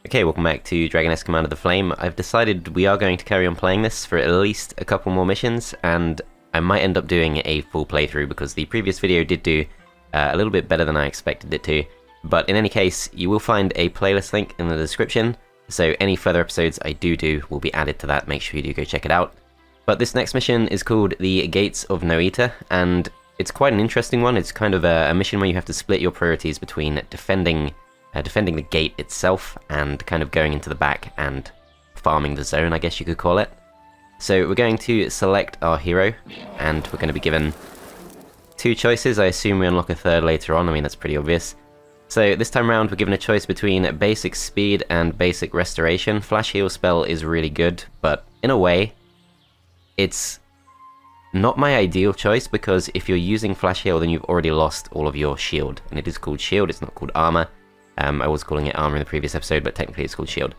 Okay, welcome back to Dragoness Command of the Flame. I've decided we are going to carry on playing this for at least a couple more missions, and I might end up doing a full playthrough because the previous video did do a little bit better than I expected it to. But in any case, you will find a playlist link in the description, so any further episodes I do will be added to that. Make sure you do go check it out. But this next mission is called the Gates of Noita, and it's quite an interesting one. It's kind of a mission where you have to split your priorities between defending the gate itself and kind of going into the back and farming the zone, I guess you could call it. So we're going to select our hero, and we're going to be given two choices. I assume we unlock a third later on. I mean, that's pretty obvious. So this time around, we're given a choice between basic speed and basic restoration. Flash heal spell is really good, but in a way, it's not my ideal choice, because if you're using flash heal, then you've already lost all of your shield, and it is called shield, it's not called armor. I was calling it armor in the previous episode, but technically it's called shield.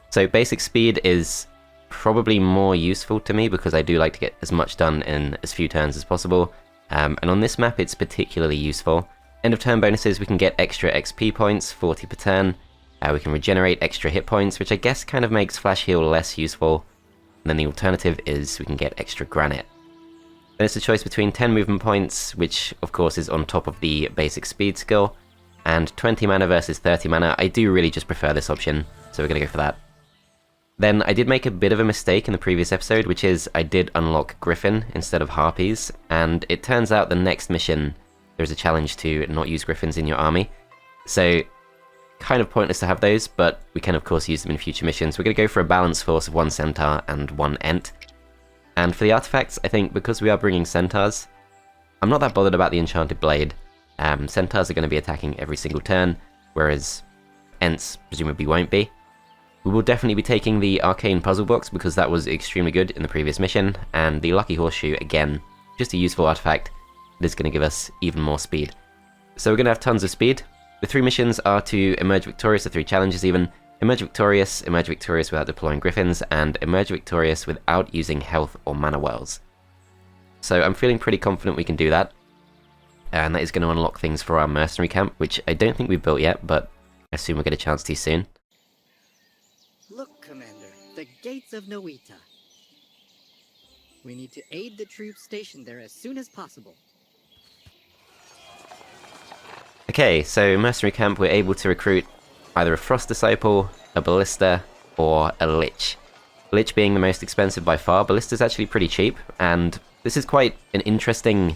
So basic speed is probably more useful to me because I do like to get as much done in as few turns as possible. And on this map it's particularly useful. End of turn bonuses, we can get extra XP points, 40 per turn. We can regenerate extra hit points, which I guess kind of makes flash heal less useful. And then the alternative is we can get extra granite. Then it's a choice between 10 movement points, which of course is on top of the basic speed skill, and 20 mana versus 30 mana. I do really just prefer this option, so we're going to go for that. Then I did make a bit of a mistake in the previous episode, which is I did unlock Griffin instead of Harpies, and it turns out the next mission there's a challenge to not use Griffins in your army. So kind of pointless to have those, but we can of course use them in future missions. We're going to go for a balanced force of 1 Centaur and 1 Ent. And for the artifacts, I think because we are bringing Centaurs, I'm not that bothered about the Enchanted Blade. Centaurs are going to be attacking every single turn, whereas Ents presumably won't be. We will definitely be taking the Arcane Puzzle Box because that was extremely good in the previous mission, and the Lucky Horseshoe, again, just a useful artifact that is going to give us even more speed. So we're going to have tons of speed. The 3 missions are to emerge victorious, the 3 challenges even. Emerge victorious without deploying Griffins, and emerge victorious without using health or mana wells. So I'm feeling pretty confident we can do that. And that is going to unlock things for our mercenary camp, which I don't think we've built yet, but I assume we'll get a chance to soon. Look, Commander, the Gates of Noita. We need to aid the troops stationed there as soon as possible. Okay, so mercenary camp, we're able to recruit either a Frost Disciple, a Ballista, or a Lich. Lich being the most expensive by far. Ballista's actually pretty cheap, and this is quite an interesting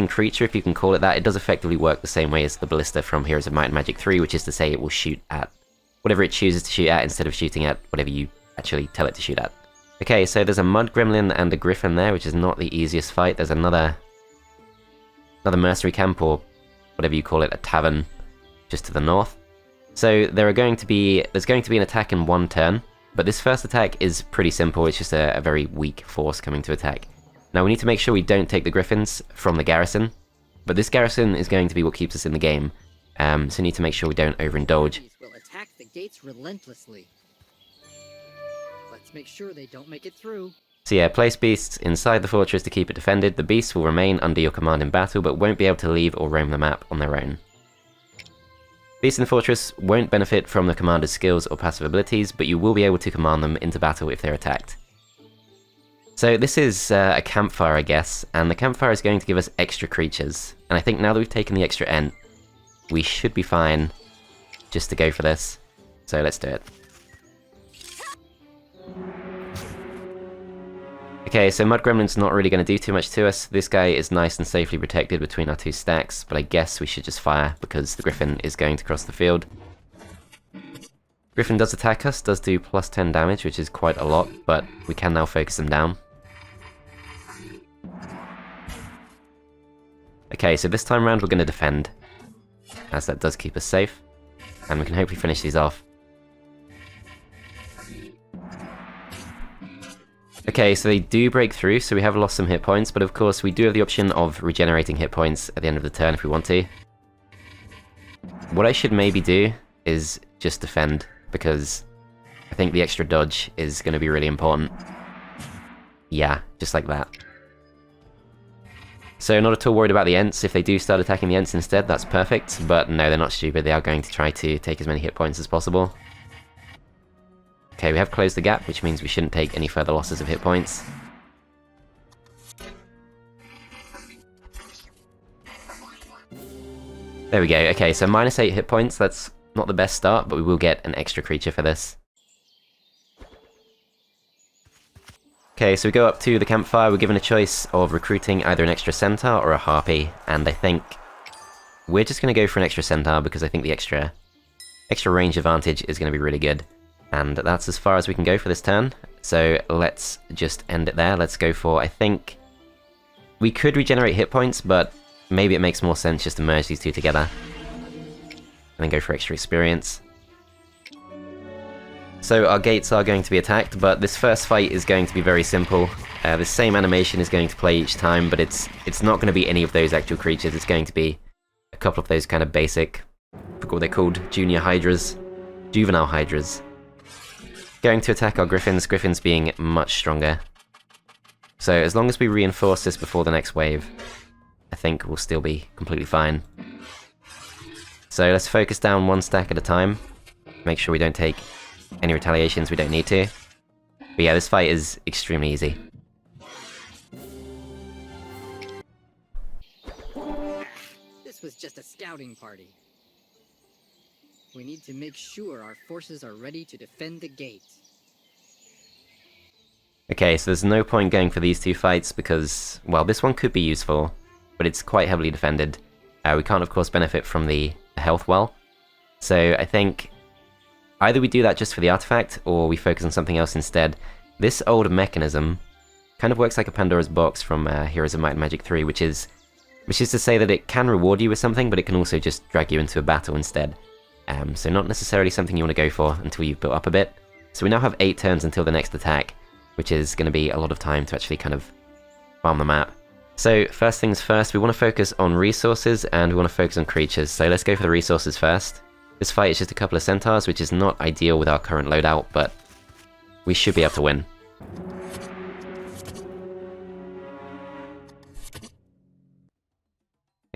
creature, if you can call it that. It does effectively work the same way as the Ballista from Heroes of Might and Magic 3, which is to say it will shoot at whatever it chooses to shoot at instead of shooting at whatever you actually tell it to shoot at. Okay, so there's a Mud Gremlin and a Griffin there, which is not the easiest fight. There's another mercenary camp, or whatever you call it, a tavern, just to the north. So there's going to be an attack in 1 turn, but this first attack is pretty simple. It's just a very weak force coming to attack. Now we need to make sure we don't take the Griffins from the garrison, but this garrison is going to be what keeps us in the game, so we need to make sure we don't overindulge. Will attack the gates relentlessly. Let's make sure they don't make it through. So yeah, place beasts inside the fortress to keep it defended. The beasts will remain under your command in battle, but won't be able to leave or roam the map on their own. Beasts in the fortress won't benefit from the commander's skills or passive abilities, but you will be able to command them into battle if they're attacked. So this is a campfire, I guess, and the campfire is going to give us extra creatures. And I think now that we've taken the extra Ent, we should be fine just to go for this. So let's do it. Okay, so Mud Gremlin's not really going to do too much to us. This guy is nice and safely protected between our 2 stacks, but I guess we should just fire because the Griffin is going to cross the field. Griffin does attack us, does do plus 10 damage, which is quite a lot, but we can now focus him down. Okay, so this time around we're going to defend, as that does keep us safe, and we can hopefully finish these off. Okay, so they do break through, so we have lost some hit points, but of course we do have the option of regenerating hit points at the end of the turn if we want to. What I should maybe do is just defend, because I think the extra dodge is going to be really important. Yeah, just like that. So not at all worried about the Ents. If they do start attacking the Ents instead, that's perfect, but no, they're not stupid. They are going to try to take as many hit points as possible. Okay, we have closed the gap, which means we shouldn't take any further losses of hit points. There we go. Okay, so -8 hit points. That's not the best start, but we will get an extra creature for this. Okay, so we go up to the campfire. We're given a choice of recruiting either an extra centaur or a harpy, and I think we're just going to go for an extra centaur because I think the extra range advantage is going to be really good. And that's as far as we can go for this turn, so let's just end it there. Let's go for, I think, we could regenerate hit points, but maybe it makes more sense just to merge these two together. And then go for extra experience. So our gates are going to be attacked, but this first fight is going to be very simple. The same animation is going to play each time, but it's not going to be any of those actual creatures. It's going to be a couple of those kind of basic, I forgot what they're called, juvenile hydras. Going to attack our griffins being much stronger. So as long as we reinforce this before the next wave, I think we'll still be completely fine. So let's focus down one stack at a time. Make sure we don't take any retaliations we don't need to. But yeah, this fight is extremely easy. This was just a scouting party. We need to make sure our forces are ready to defend the gate. Okay, so there's no point going for these two fights because, well, this one could be useful, but it's quite heavily defended. We can't, of course, benefit from the health well. So I think either we do that just for the artifact, or we focus on something else instead. This old mechanism kind of works like a Pandora's box from Heroes of Might and Magic 3, which is to say that it can reward you with something, but it can also just drag you into a battle instead. So not necessarily something you want to go for until you've built up a bit. So we now have 8 turns until the next attack, which is going to be a lot of time to actually kind of farm the map. So first things first, we want to focus on resources and we want to focus on creatures. So let's go for the resources first. This fight is just a couple of centaurs, which is not ideal with our current loadout, but we should be able to win.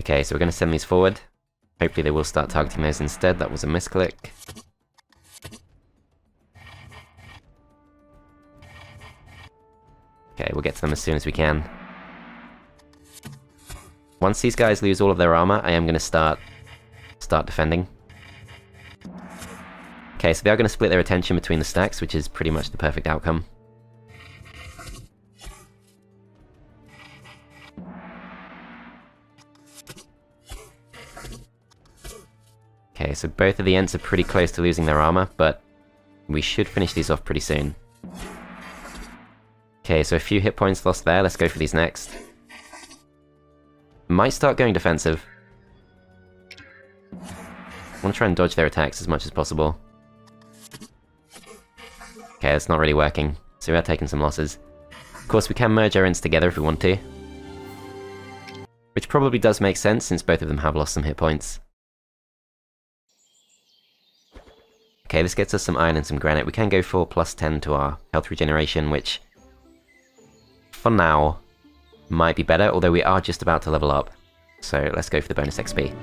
Okay, so we're going to send these forward. Hopefully they will start targeting those instead. That was a misclick. Okay, we'll get to them as soon as we can. Once these guys lose all of their armor, I am going to start defending. Okay, so they are going to split their attention between the stacks, which is pretty much the perfect outcome. Okay, so both of the Ents are pretty close to losing their armor, but we should finish these off pretty soon. Okay, so a few hit points lost there. Let's go for these next. Might start going defensive. I want to try and dodge their attacks as much as possible. Okay, that's not really working, so we are taking some losses. Of course, we can merge our Ents together if we want to. Which probably does make sense, since both of them have lost some hit points. Okay, this gets us some iron and some granite. We can go for +10 to our health regeneration, which, for now, might be better, although we are just about to level up. So let's go for the bonus XP.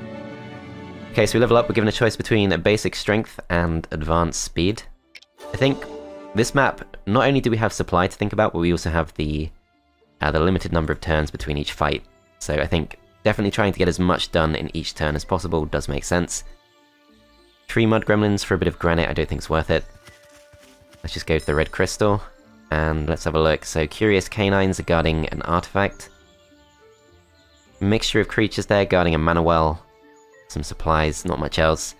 Okay, so we level up, we're given a choice between a basic strength and advanced speed. I think this map, not only do we have supply to think about, but we also have the limited number of turns between each fight. So I think definitely trying to get as much done in each turn as possible does make sense. 3 mud gremlins for a bit of granite I don't think is worth it. Let's just go to the red crystal, and let's have a look. So curious canines are guarding an artifact. Mixture of creatures there guarding a mana well. Some supplies, not much else.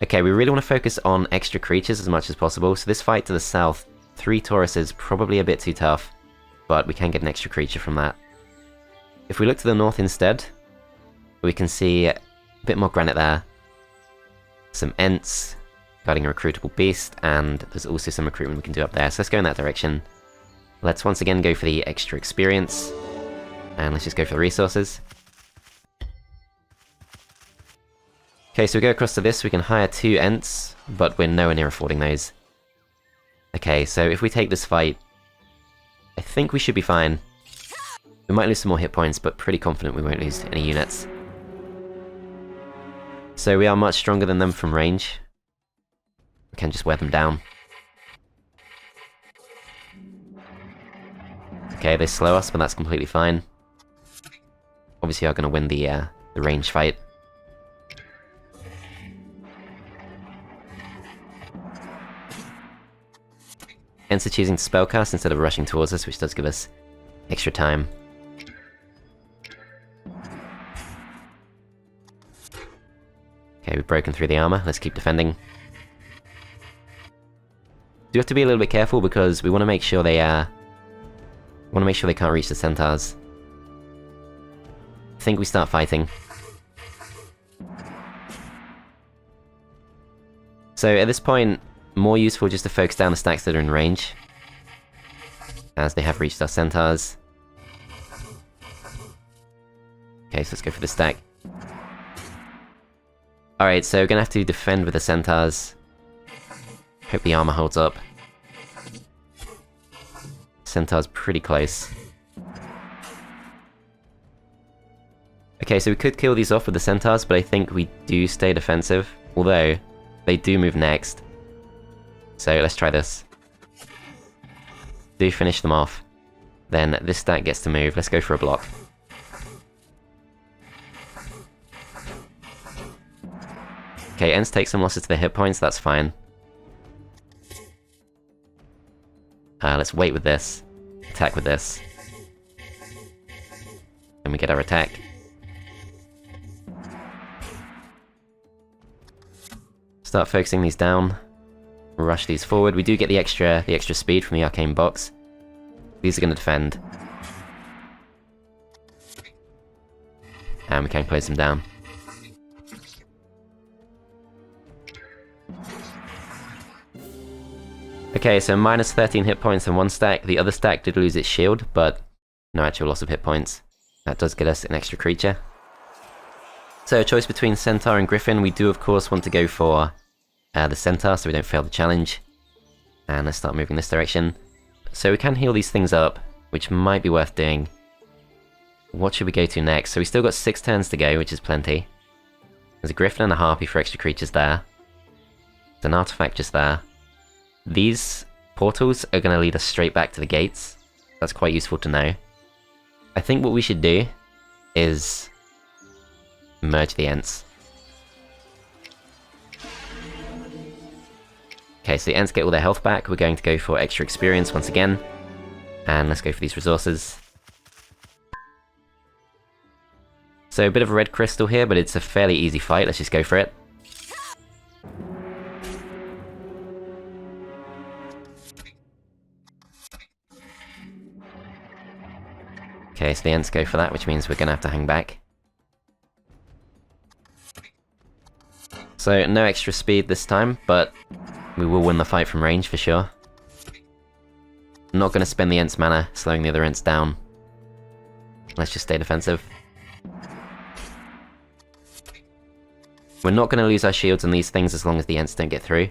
Okay, we really want to focus on extra creatures as much as possible, so this fight to the south, 3 Tauruses, probably a bit too tough, but we can get an extra creature from that. If we look to the north instead, we can see a bit more granite there. Some Ents, guarding a recruitable beast, and there's also some recruitment we can do up there, so let's go in that direction. Let's once again go for the extra experience, and let's just go for the resources. Okay, so we go across to this, we can hire 2 Ents, but we're nowhere near affording those. Okay, so if we take this fight, I think we should be fine. We might lose some more hit points, but pretty confident we won't lose any units. So we are much stronger than them from range. We can just wear them down. Okay, they slow us, but that's completely fine. Obviously, are going to win the range fight. Hence, choosing to spellcast instead of rushing towards us, which does give us extra time. Okay, we've broken through the armor. Let's keep defending. Do have to be a little bit careful because we want to make sure they can't reach the centaurs. I think we start fighting. So at this point, more useful just to focus down the stacks that are in range, as they have reached our centaurs. Okay, so let's go for the stack. Alright, so we're gonna have to defend with the centaurs. Hope the armor holds up. Centaur's pretty close. Okay, so we could kill these off with the centaurs, but I think we do stay defensive, although they do move next. So let's try this. Do finish them off. Then this stack gets to move. Let's go for a block. Okay, Ents take some losses to their hit points, that's fine. Let's wait with this. Attack with this. Then we get our attack. Start focusing these down. Rush these forward. We do get the extra speed from the arcane box. These are going to defend. And we can close them down. Okay, so minus 13 hit points in one stack. The other stack did lose its shield, but no actual loss of hit points. That does get us an extra creature. So a choice between Centaur and Griffin. We do of course want to go for the Centaur so we don't fail the challenge. And let's start moving this direction. So we can heal these things up, which might be worth doing. What should we go to next? So we still got 6 turns to go, which is plenty. There's a Griffin and a Harpy for extra creatures there. There's an artifact just there. These portals are going to lead us straight back to the gates. That's quite useful to know. I think what we should do is merge the Ents. Okay, so the Ents get all their health back. We're going to go for extra experience once again. And let's go for these resources. So a bit of a red crystal here, but it's a fairly easy fight. Let's just go for it. Okay, so the Ents go for that, which means we're going to have to hang back. So no extra speed this time, but we will win the fight from range for sure. I'm not going to spend the Ents mana slowing the other Ents down. Let's just stay defensive. We're not going to lose our shields on these things as long as the Ents don't get through.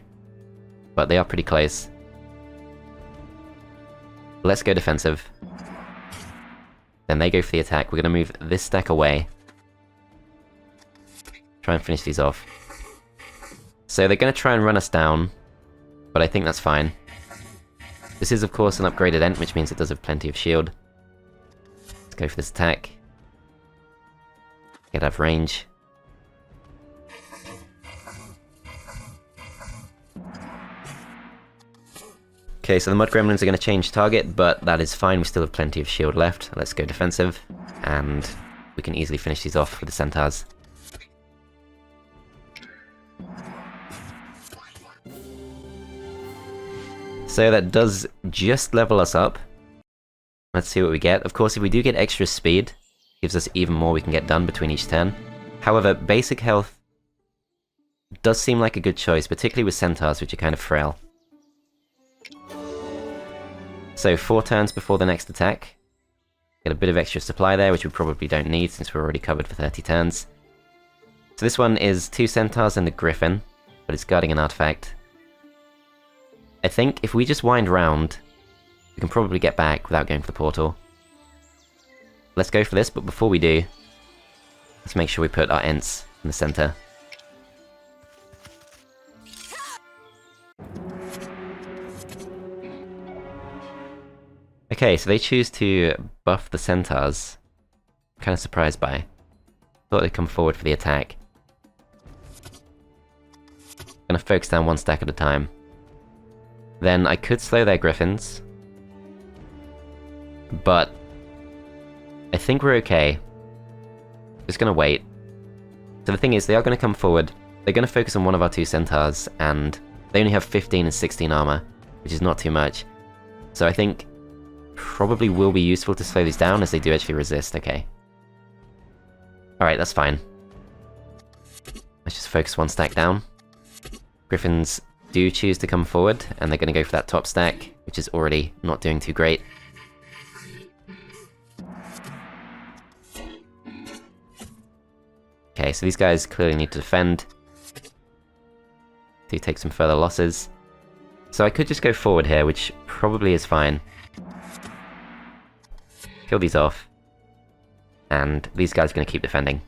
But they are pretty close. Let's go defensive. Then they go for the attack. We're going to move this stack away. Try and finish these off. So they're going to try and run us down, but I think that's fine. This is of course an upgraded Ent, which means it does have plenty of shield. Let's go for this attack. Get out of range. Okay, so the Mud Gremlins are going to change target, but that is fine, we still have plenty of shield left. Let's go defensive, and we can easily finish these off with the Centaurs. So that does just level us up. Let's see what we get. Of course, if we do get extra speed, gives us even more we can get done between each turn. However, basic health does seem like a good choice, particularly with Centaurs, which are kind of frail. So 4 turns before the next attack. Get a bit of extra supply there, which we probably don't need since we're already covered for 30 turns. So this one is 2 Centaurs and a Griffin, but it's guarding an artifact. I think if we just wind round, we can probably get back without going for the portal. Let's go for this, but before we do, let's make sure we put our Ents in the center. Okay, so they choose to buff the centaurs. I'm kind of surprised by. Thought they'd come forward for the attack. Gonna focus down one stack at a time. Then I could slow their griffins. But I think we're okay. Just gonna wait. So the thing is, they are gonna come forward. They're gonna focus on one of our two centaurs, and they only have 15 and 16 armor, which is not too much. So I think probably will be useful to slow these down, as they do actually resist. Okay. Alright, that's fine. Let's just focus one stack down. Griffins do choose to come forward, and they're going to go for that top stack, which is already not doing too great. Okay, so these guys clearly need to defend. Do take some further losses. So I could just go forward here, which probably is fine. Kill these off. And these guys are going to keep defending.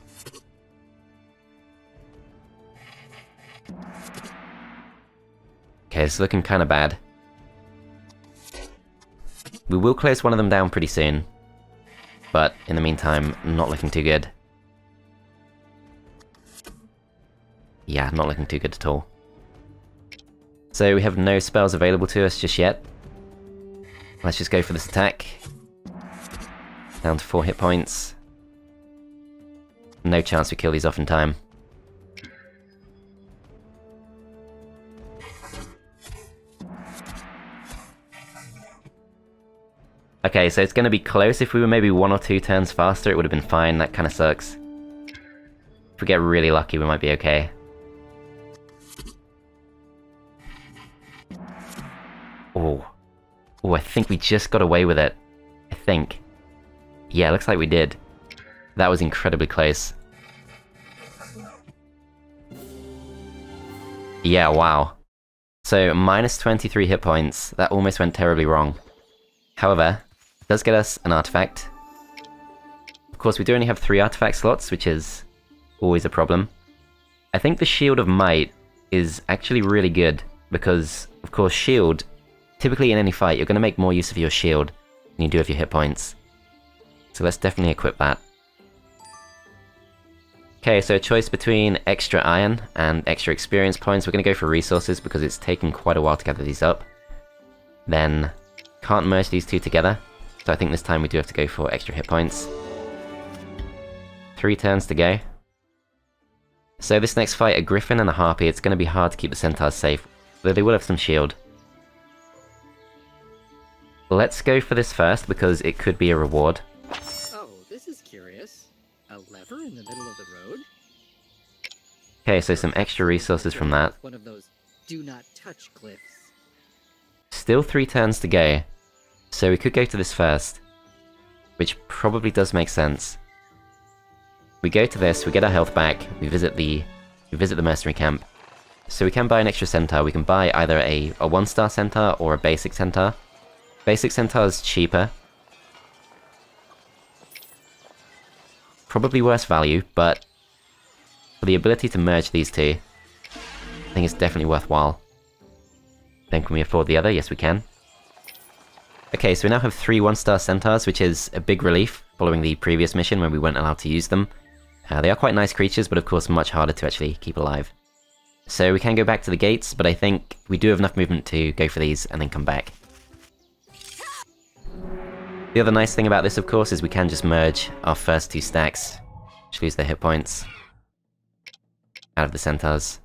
Okay, it's looking kind of bad. We will close one of them down pretty soon. But in the meantime, not looking too good. Yeah, not looking too good at all. So we have no spells available to us just yet. Let's just go for this attack. Down to 4 hit points. No chance we kill these off in time. Okay, so it's going to be close. If we were maybe 1 or 2 turns faster, it would have been fine. That kind of sucks. If we get really lucky, we might be okay. Oh. Oh, I think we just got away with it. I think. Yeah, looks like we did. That was incredibly close. Yeah, wow. So, minus 23 hit points. That almost went terribly wrong. However, it does get us an artifact. Of course, we do only have 3 artifact slots, which is always a problem. I think the Shield of Might is actually really good, because, of course, Shield, typically in any fight, you're going to make more use of your Shield than you do of your hit points. So let's definitely equip that. Okay, so a choice between extra iron and extra experience points. We're going to go for resources because it's taken quite a while to gather these up. Then, can't merge these two together, so I think this time we do have to go for extra hit points. 3 turns to go. So this next fight, a Griffin and a Harpy, it's going to be hard to keep the Centaurs safe, though they will have some shield. Let's go for this first, because it could be a reward. Oh, this is curious. A lever in the middle of the road? Okay, so some extra resources from that. One of those do not touch glyphs. Still 3 turns to go, so we could go to this first, which probably does make sense. We go to this, we get our health back, we visit the mercenary camp. So we can buy an extra centaur. We can buy either a 1-star centaur or a basic centaur. Basic centaur is cheaper. Probably worse value, but for the ability to merge these two, I think it's definitely worthwhile. Then can we afford the other? Yes, we can. Okay, so we now have 3 1-star centaurs, which is a big relief following the previous mission when we weren't allowed to use them. They are quite nice creatures, but of course much harder to actually keep alive. So we can go back to the gates, but I think we do have enough movement to go for these and then come back. The other nice thing about this, of course, is we can just merge our first 2 stacks, which lose their hit points, out of the centaurs.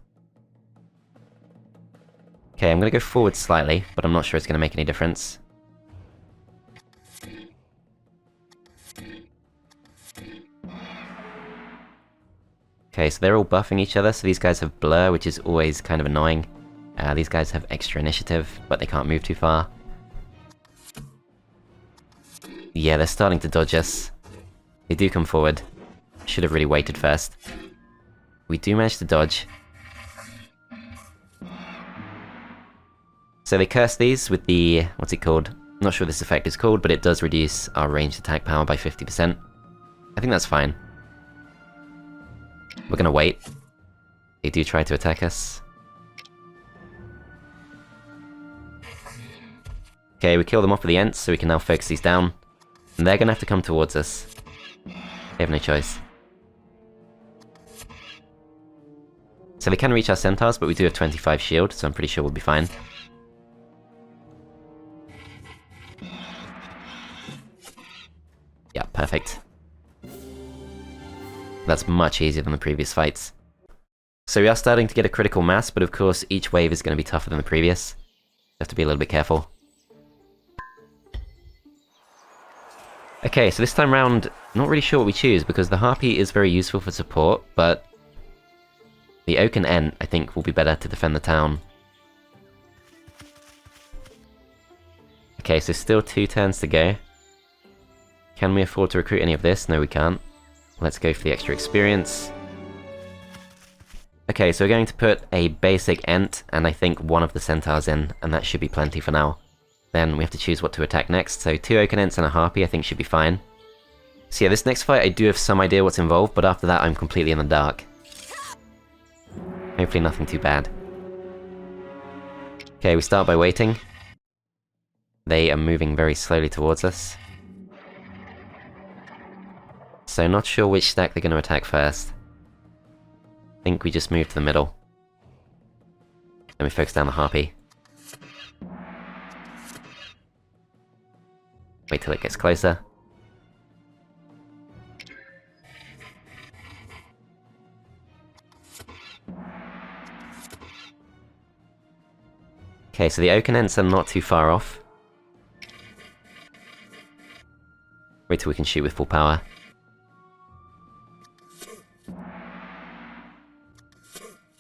Okay, I'm going to go forward slightly, but I'm not sure it's going to make any difference. Okay, so they're all buffing each other, so these guys have blur, which is always kind of annoying. These guys have extra initiative, but they can't move too far. Yeah, they're starting to dodge us. They do come forward. Should have really waited first. We do manage to dodge. So they curse these with the... what's it called? I'm not sure what this effect is called, but it does reduce our ranged attack power by 50%. I think that's fine. We're gonna wait. They do try to attack us. Okay, we kill them off with the Ents, so we can now focus these down. And they're gonna have to come towards us. They have no choice. So they can reach our centaurs, but we do have 25 shield, so I'm pretty sure we'll be fine. Yeah, perfect. That's much easier than the previous fights. So we are starting to get a critical mass, but of course each wave is going to be tougher than the previous. You have to be a little bit careful. Okay, so this time round, not really sure what we choose, because the Harpy is very useful for support, but the Oak and Ent, I think, will be better to defend the town. Okay, so still 2 turns to go. Can we afford to recruit any of this? No, we can't. Let's go for the extra experience. Okay, so we're going to put a basic Ent, and I think one of the Centaurs in, and that should be plenty for now. Then we have to choose what to attack next, so 2 Oak and Ents and a Harpy I think should be fine. So yeah, this next fight I do have some idea what's involved, but after that I'm completely in the dark. Hopefully nothing too bad. Okay, we start by waiting. They are moving very slowly towards us. So not sure which stack they're going to attack first. I think we just move to the middle. Then we focus down the Harpy. Wait till it gets closer. Okay, so the Oak and Ents are not too far off. Wait till we can shoot with full power.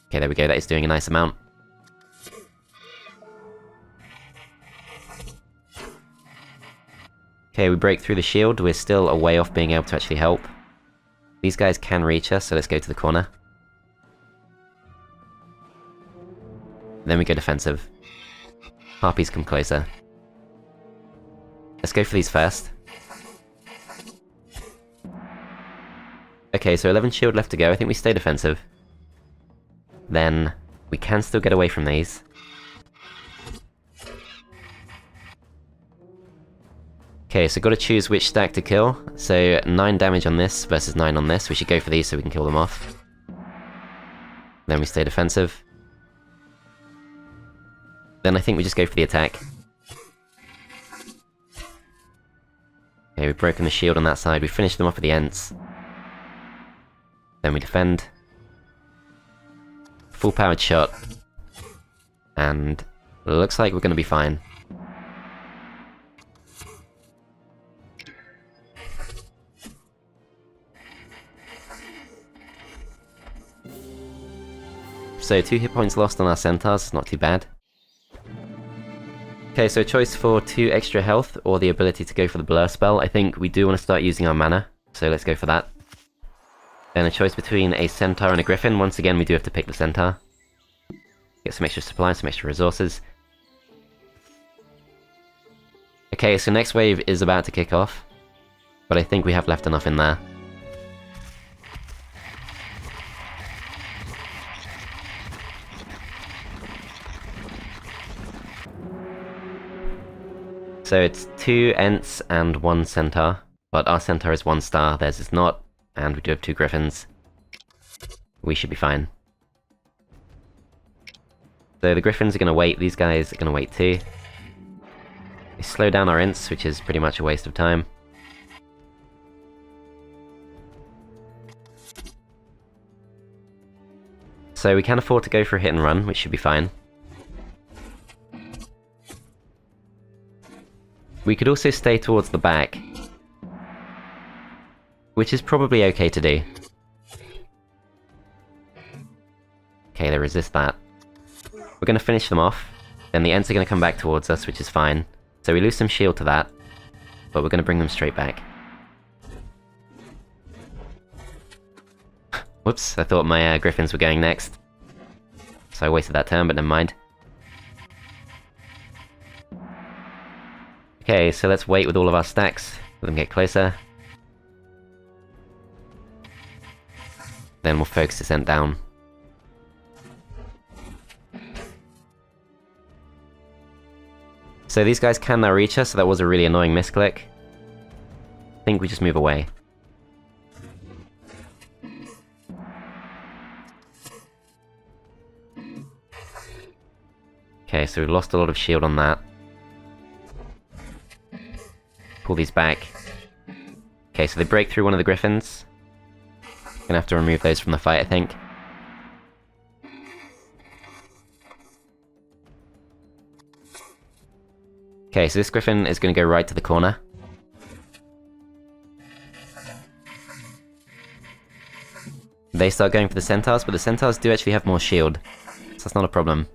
Okay, there we go, that is doing a nice amount. Okay, we break through the shield, we're still a way off being able to actually help. These guys can reach us, so let's go to the corner. Then we go defensive. Harpies come closer. Let's go for these first. Okay, so 11 shield left to go, I think we stay defensive. Then, we can still get away from these. Okay, so gotta choose which stack to kill. So 9 damage on this versus 9 on this. We should go for these so we can kill them off. Then we stay defensive. Then I think we just go for the attack. Okay, we've broken the shield on that side. We finished them off with the Ents. Then we defend. Full powered shot. And it looks like we're gonna be fine. So 2 hit points lost on our centaurs, not too bad. Okay, so choice for 2 extra health, or the ability to go for the blur spell. I think we do want to start using our mana, so let's go for that. Then a choice between a centaur and a griffin. Once again, we do have to pick the centaur. Get some extra supplies, some extra resources. Okay, so next wave is about to kick off, but I think we have left enough in there. So it's 2 Ents and 1 Centaur, but our Centaur is 1 star, theirs is not, and we do have 2 Griffins. We should be fine. So the Griffins are going to wait, these guys are going to wait too. They slow down our Ents, which is pretty much a waste of time. So we can afford to go for a hit and run, which should be fine. We could also stay towards the back, which is probably okay to do. Okay, they resist that. We're going to finish them off, then the Ents are going to come back towards us, which is fine. So we lose some shield to that, but we're going to bring them straight back. Whoops, I thought my Griffins were going next. So I wasted that turn, but never mind. Okay, so let's wait with all of our stacks, let them get closer. Then we'll focus this Ent down. So these guys can now reach us, so that was a really annoying misclick. I think we just move away. Okay, so we lost a lot of shield on that. Pull these back. Okay, so they break through one of the griffins. Gonna have to remove those from the fight, I think. Okay, so this griffin is gonna go right to the corner. They start going for the centaurs, but the centaurs do actually have more shield, so that's not a problem.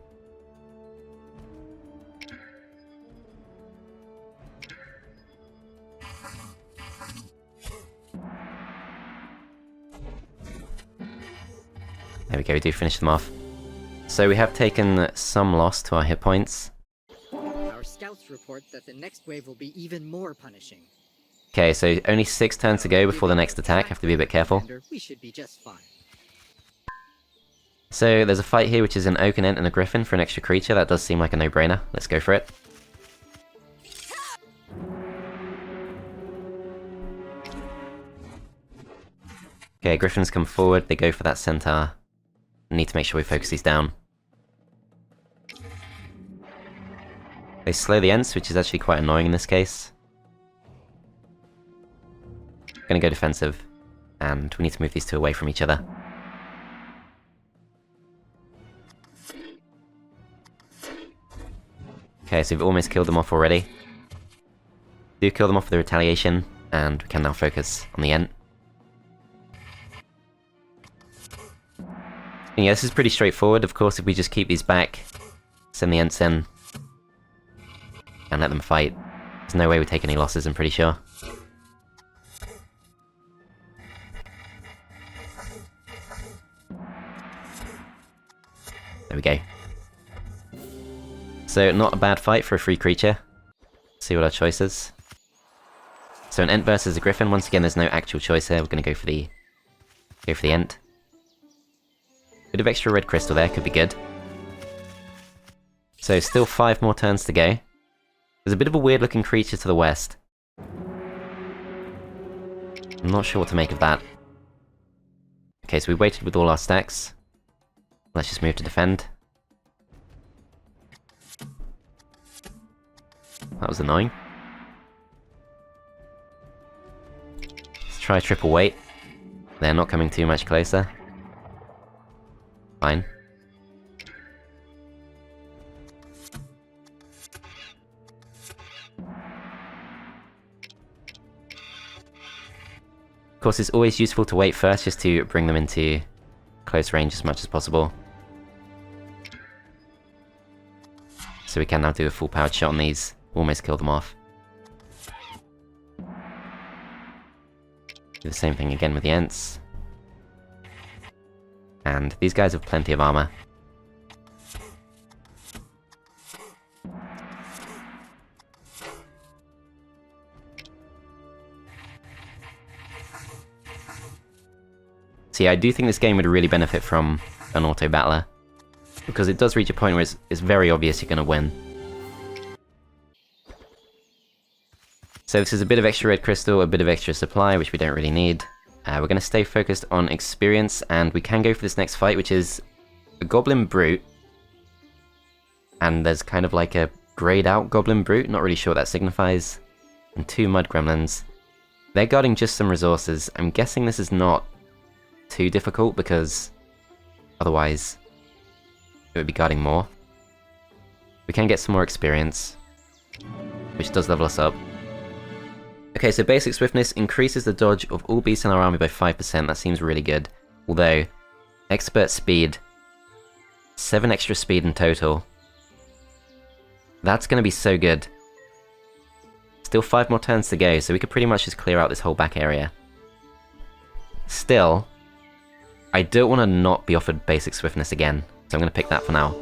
There we go, we do finish them off. So we have taken some loss to our hit points. Our scouts report that the next wave will be even more punishing. Okay, so only 6 turns to go before the next attack, have to be a bit careful. We should be just fine. So there's a fight here which is an oak, an ent, and a griffin for an extra creature. That does seem like a no-brainer. Let's go for it. Okay, griffins come forward, they go for that centaur. Need to make sure we focus these down. They slow the ents, which is actually quite annoying in this case. Gonna go defensive, and we need to move these two away from each other. Okay, so we've almost killed them off already. Do kill them off with the retaliation, and we can now focus on the ent. And yeah, this is pretty straightforward. Of course, if we just keep these back, send the ents in, and let them fight, there's no way we take any losses, I'm pretty sure. There we go. So, not a bad fight for a free creature. Let's see what our choice is. So an ent versus a griffin. Once again, there's no actual choice here. We're going to go for the ent. Bit of extra red crystal there, could be good. So still 5 more turns to go. There's a bit of a weird looking creature to the west. I'm not sure what to make of that. Okay, so we waited with all our stacks. Let's just move to defend. That was annoying. Let's try triple wait. They're not coming too much closer. Fine. Of course, it's always useful to wait first just to bring them into close range as much as possible. So we can now do a full powered shot on these. Almost kill them off. Do the same thing again with the ents. And these guys have plenty of armor. So yeah, I do think this game would really benefit from an auto-battler, because it does reach a point where it's very obvious you're going to win. So this is a bit of extra red crystal, a bit of extra supply, which we don't really need. We're going to stay focused on experience, and we can go for this next fight, which is a Goblin Brute. And there's kind of like a grayed out Goblin Brute, not really sure what that signifies. And 2 Mud Gremlins. They're guarding just some resources. I'm guessing this is not too difficult, because otherwise it would be guarding more. We can get some more experience, which does level us up. Okay, so basic swiftness increases the dodge of all beasts in our army by 5%, that seems really good. Although, expert speed, 7 extra speed in total. That's going to be so good. Still 5 more turns to go, so we could pretty much just clear out this whole back area. Still, I don't want to not be offered basic swiftness again, so I'm going to pick that for now.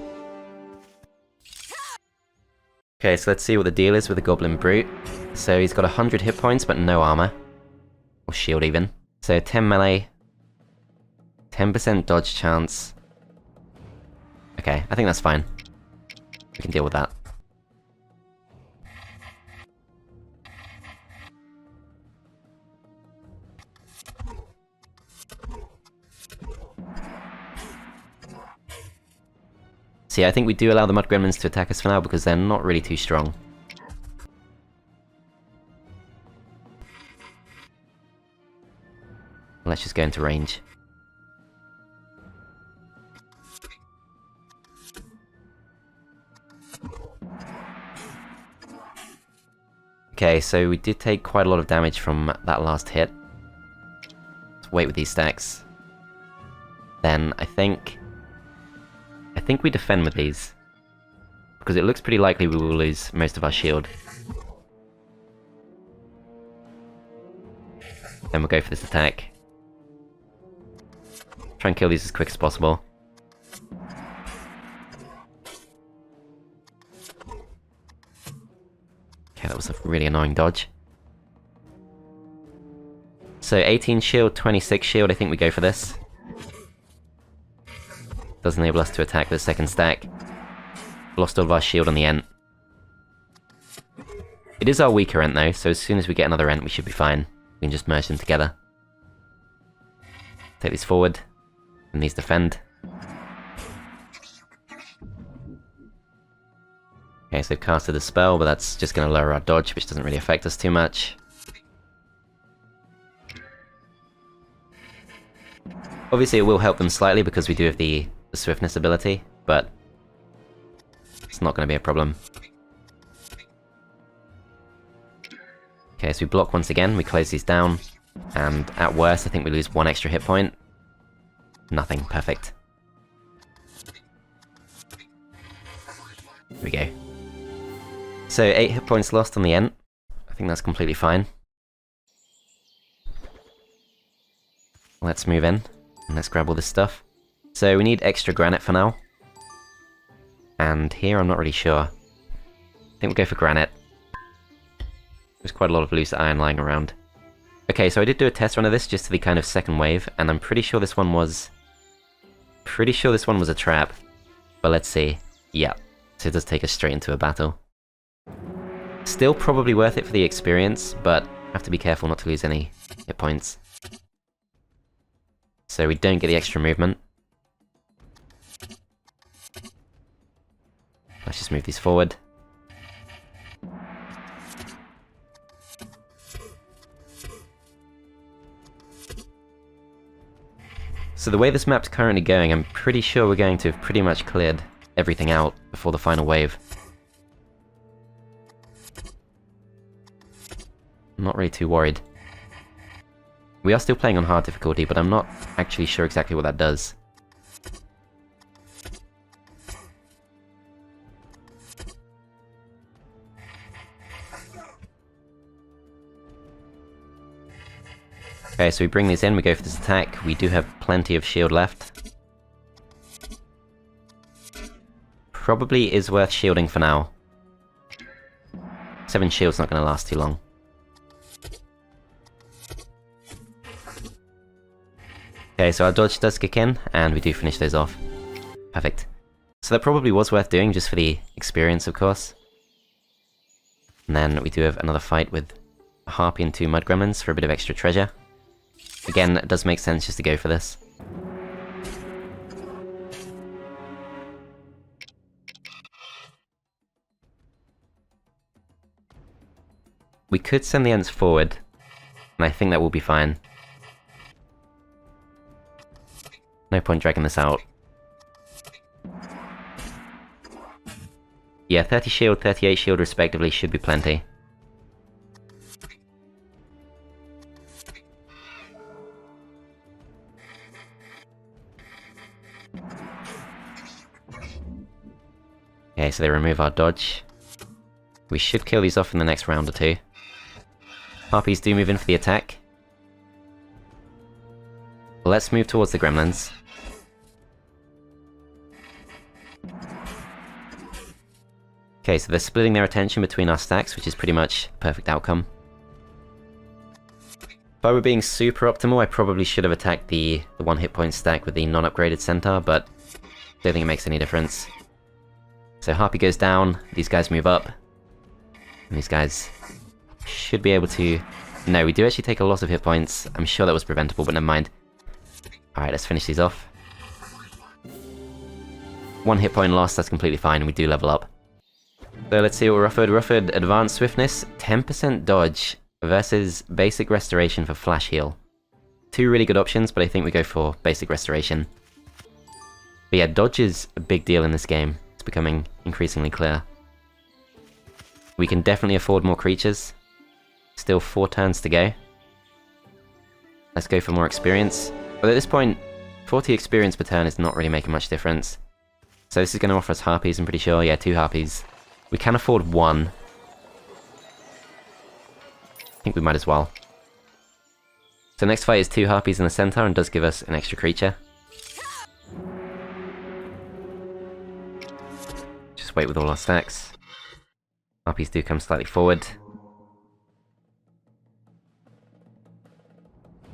Okay, so let's see what the deal is with the Goblin Brute. So he's got 100 hit points, but no armor. Or shield even. So 10 melee. 10% dodge chance. Okay, I think that's fine. We can deal with that. So yeah, I think we do allow the mud gremlins to attack us for now because they're not really too strong. Let's just go into range. Okay, so we did take quite a lot of damage from that last hit. Let's wait with these stacks. Then I think we defend with these, because it looks pretty likely we will lose most of our shield. Then we'll go for this attack. Try and kill these as quick as possible. Okay, that was a really annoying dodge. So 18 shield, 26 shield, I think we go for this. Does enable us to attack the second stack. Lost all of our shield on the Ent. It is our weaker Ent though, so as soon as we get another Ent we should be fine. We can just merge them together. Take these forward, and these defend. Okay, so they've casted the spell, but that's just going to lower our dodge, which doesn't really affect us too much. Obviously it will help them slightly because we do have the swiftness ability, but it's not going to be a problem. Okay, so we block once again, we close these down, and at worst I think we lose 1 extra hit point. Nothing, perfect. Here we go. So 8 hit points lost on the Ent. I think that's completely fine. Let's move in, and let's grab all this stuff. So we need extra granite for now. And here I'm not really sure. I think we'll go for granite. There's quite a lot of loose iron lying around. Okay, so I did do a test run of this just to the kind of second wave, and I'm pretty sure this one was a trap. But let's see. Yeah, so it does take us straight into a battle. Still probably worth it for the experience, but have to be careful not to lose any hit points. So we don't get the extra movement. Let's just move these forward. So the way this map's currently going, I'm pretty sure we're going to have pretty much cleared everything out before the final wave. I'm not really too worried. We are still playing on hard difficulty, but I'm not actually sure exactly what that does. Okay, so we bring these in, we go for this attack. We do have plenty of shield left. Probably is worth shielding for now. 7 shield's not going to last too long. Okay, so our dodge does kick in, and we do finish those off. Perfect. So that probably was worth doing, just for the experience, of course. And then we do have another fight with a harpy and 2 mud gremlins for a bit of extra treasure. Again, it does make sense just to go for this. We could send the Ents forward, and I think that will be fine. No point dragging this out. Yeah, 30 shield, 38 shield respectively should be plenty. Okay, so they remove our dodge. We should kill these off in the next round or two. Harpies do move in for the attack. Let's move towards the gremlins. Okay, so they're splitting their attention between our stacks, which is pretty much a perfect outcome. If I were being super optimal, I probably should have attacked the 1 hit point stack with the non-upgraded centaur, but don't think it makes any difference. So Harpy goes down, these guys move up, and these guys should be able to... No, we do actually take a lot of hit points. I'm sure that was preventable, but never mind. Alright, let's finish these off. 1 hit point lost, that's completely fine, and we do level up. So let's see what we're offered. We're offered Advanced Swiftness, 10% dodge, versus Basic Restoration for Flash Heal. 2 really good options, but I think we go for Basic Restoration. But yeah, dodge is a big deal in this game. It's becoming increasingly clear. We can definitely afford more creatures. Still 4 turns to go. Let's go for more experience. But at this point, 40 experience per turn is not really making much difference. So this is going to offer us harpies, I'm pretty sure. Yeah, 2 harpies. We can afford 1. I think we might as well. So next fight is 2 harpies and a centaur, and does give us an extra creature. Just wait with all our stacks. Harpies do come slightly forward.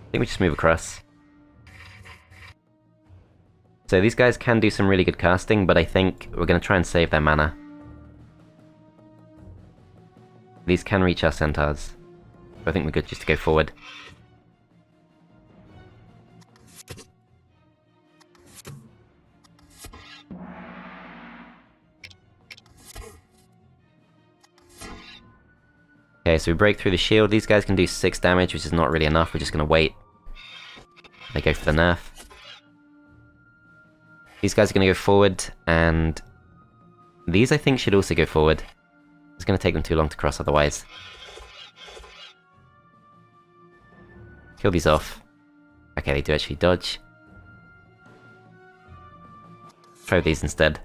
I think we just move across. So these guys can do some really good casting, but I think we're going to try and save their mana. These can reach our centaurs. So I think we're good just to go forward. Okay, so we break through the shield. These guys can do 6 damage, which is not really enough. We're just going to wait. They go for the nerf. These guys are going to go forward, and these I think should also go forward. It's going to take them too long to cross otherwise. Kill these off. Okay, they do actually dodge. Throw these instead.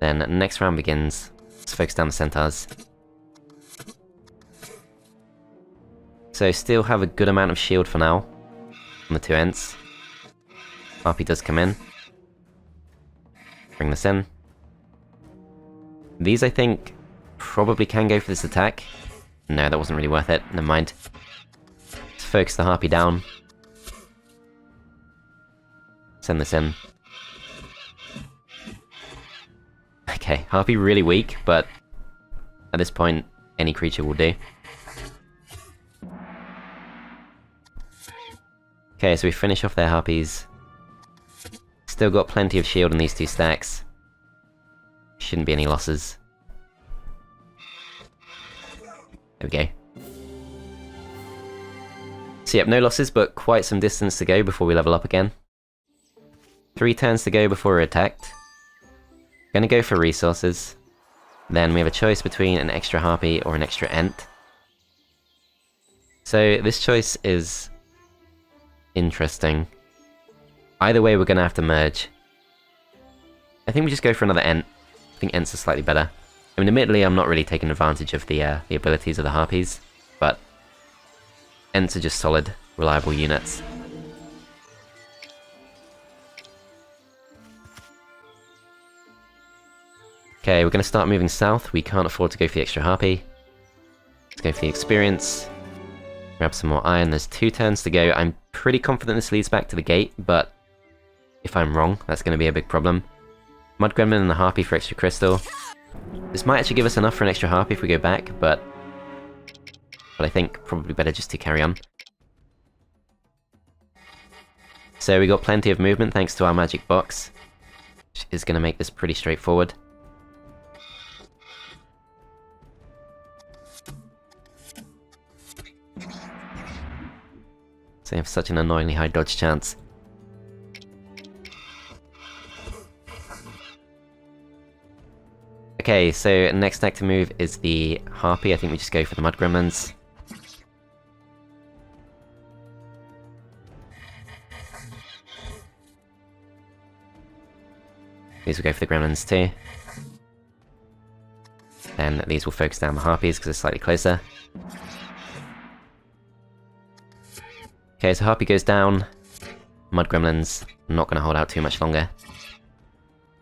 Then next round begins. Let's focus down the centaurs. So still have a good amount of shield for now on the 2 ends. Harpy does come in. Bring this in. These I think probably can go for this attack. No, that wasn't really worth it. Never mind. Let's focus the Harpy down. Send this in. Okay, Harpy really weak, but at this point, any creature will do. Okay, so we finish off their Harpies. Still got plenty of shield in these 2 stacks. Shouldn't be any losses. There we go. So yep, no losses, but quite some distance to go before we level up again. 3 turns to go before we're attacked. Gonna go for resources. Then we have a choice between an extra Harpy or an extra Ent. So this choice is interesting. Either way, we're gonna have to merge. I think we just go for another Ent. I think Ents are slightly better. I mean, admittedly, I'm not really taking advantage of the abilities of the Harpies, but Ents are just solid, reliable units. Okay, we're gonna start moving south. We can't afford to go for the extra Harpy. Let's go for the experience. Grab some more iron. There's 2 turns to go. I'm pretty confident this leads back to the gate, but if I'm wrong, that's going to be a big problem. Mud Gremlin and the Harpy for extra crystal. This might actually give us enough for an extra Harpy if we go back, but I think probably better just to carry on. So we got plenty of movement thanks to our magic box, which is going to make this pretty straightforward. So they have such an annoyingly high dodge chance. Okay, so next active move is the Harpy. I think we just go for the Mud Gremlins. These will go for the Gremlins too. Then these will focus down the Harpies because they're slightly closer. Okay, so Harpy goes down. Mud Gremlins, I'm not going to hold out too much longer.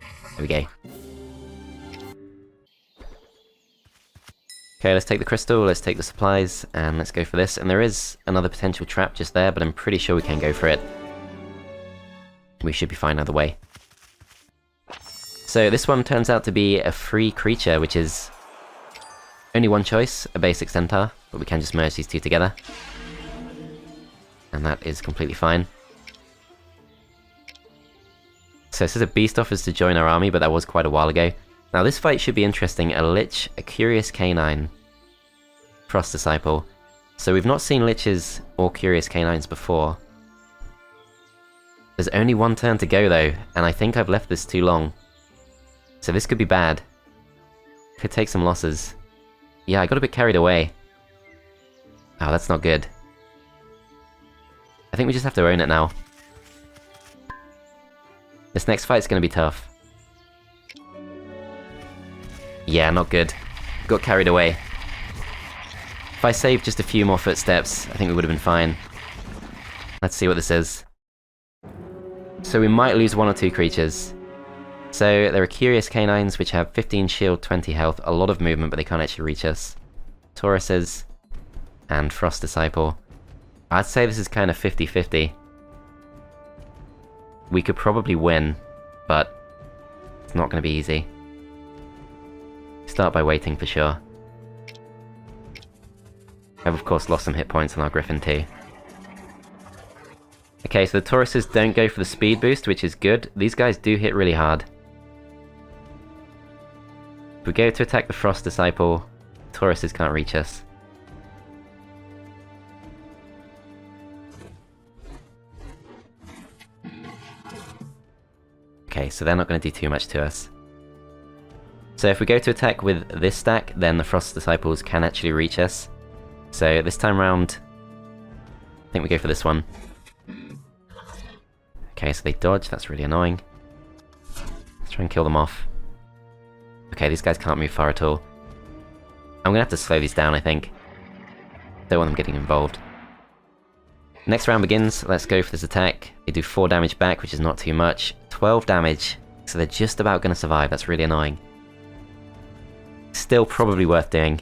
There we go. Okay, let's take the crystal, let's take the supplies, and let's go for this. And there is another potential trap just there, but I'm pretty sure we can go for it. We should be fine either way. So this one turns out to be a free creature, which is only one choice, a basic centaur, but we can just merge these 2 together. And that is completely fine. So it says a beast offers to join our army, but that was quite a while ago. Now this fight should be interesting. A Lich, a Curious Canine, Frost Disciple. So we've not seen Liches or Curious Canines before. There's only one turn to go though, and I think I've left this too long. So this could be bad. Could take some losses. Yeah, I got a bit carried away. Oh, that's not good. I think we just have to own it now. This next fight's gonna be tough. Yeah, not good. Got carried away. If I saved just a few more footsteps, I think we would have been fine. Let's see what this is. So we might lose 1 or 2 creatures. So there are Curious Canines which have 15 shield, 20 health, a lot of movement, but they can't actually reach us. Tauruses, and Frost Disciple. I'd say this is kind of 50-50. We could probably win, but it's not going to be easy. Start by waiting for sure. I've of course lost some hit points on our Griffin too. Okay, so the Tauruses don't go for the speed boost, which is good. These guys do hit really hard. If we go to attack the Frost Disciple, Tauruses can't reach us. Okay, so they're not going to do too much to us. So if we go to attack with this stack, then the Frost Disciples can actually reach us. So this time round, I think we go for this one. Okay, so they dodge, that's really annoying. Let's try and kill them off. Okay, these guys can't move far at all. I'm gonna have to slow these down, I think. Don't want them getting involved. Next round begins, let's go for this attack. They do 4 damage back, which is not too much. 12 damage, so they're just about gonna survive, that's really annoying. Still probably worth doing.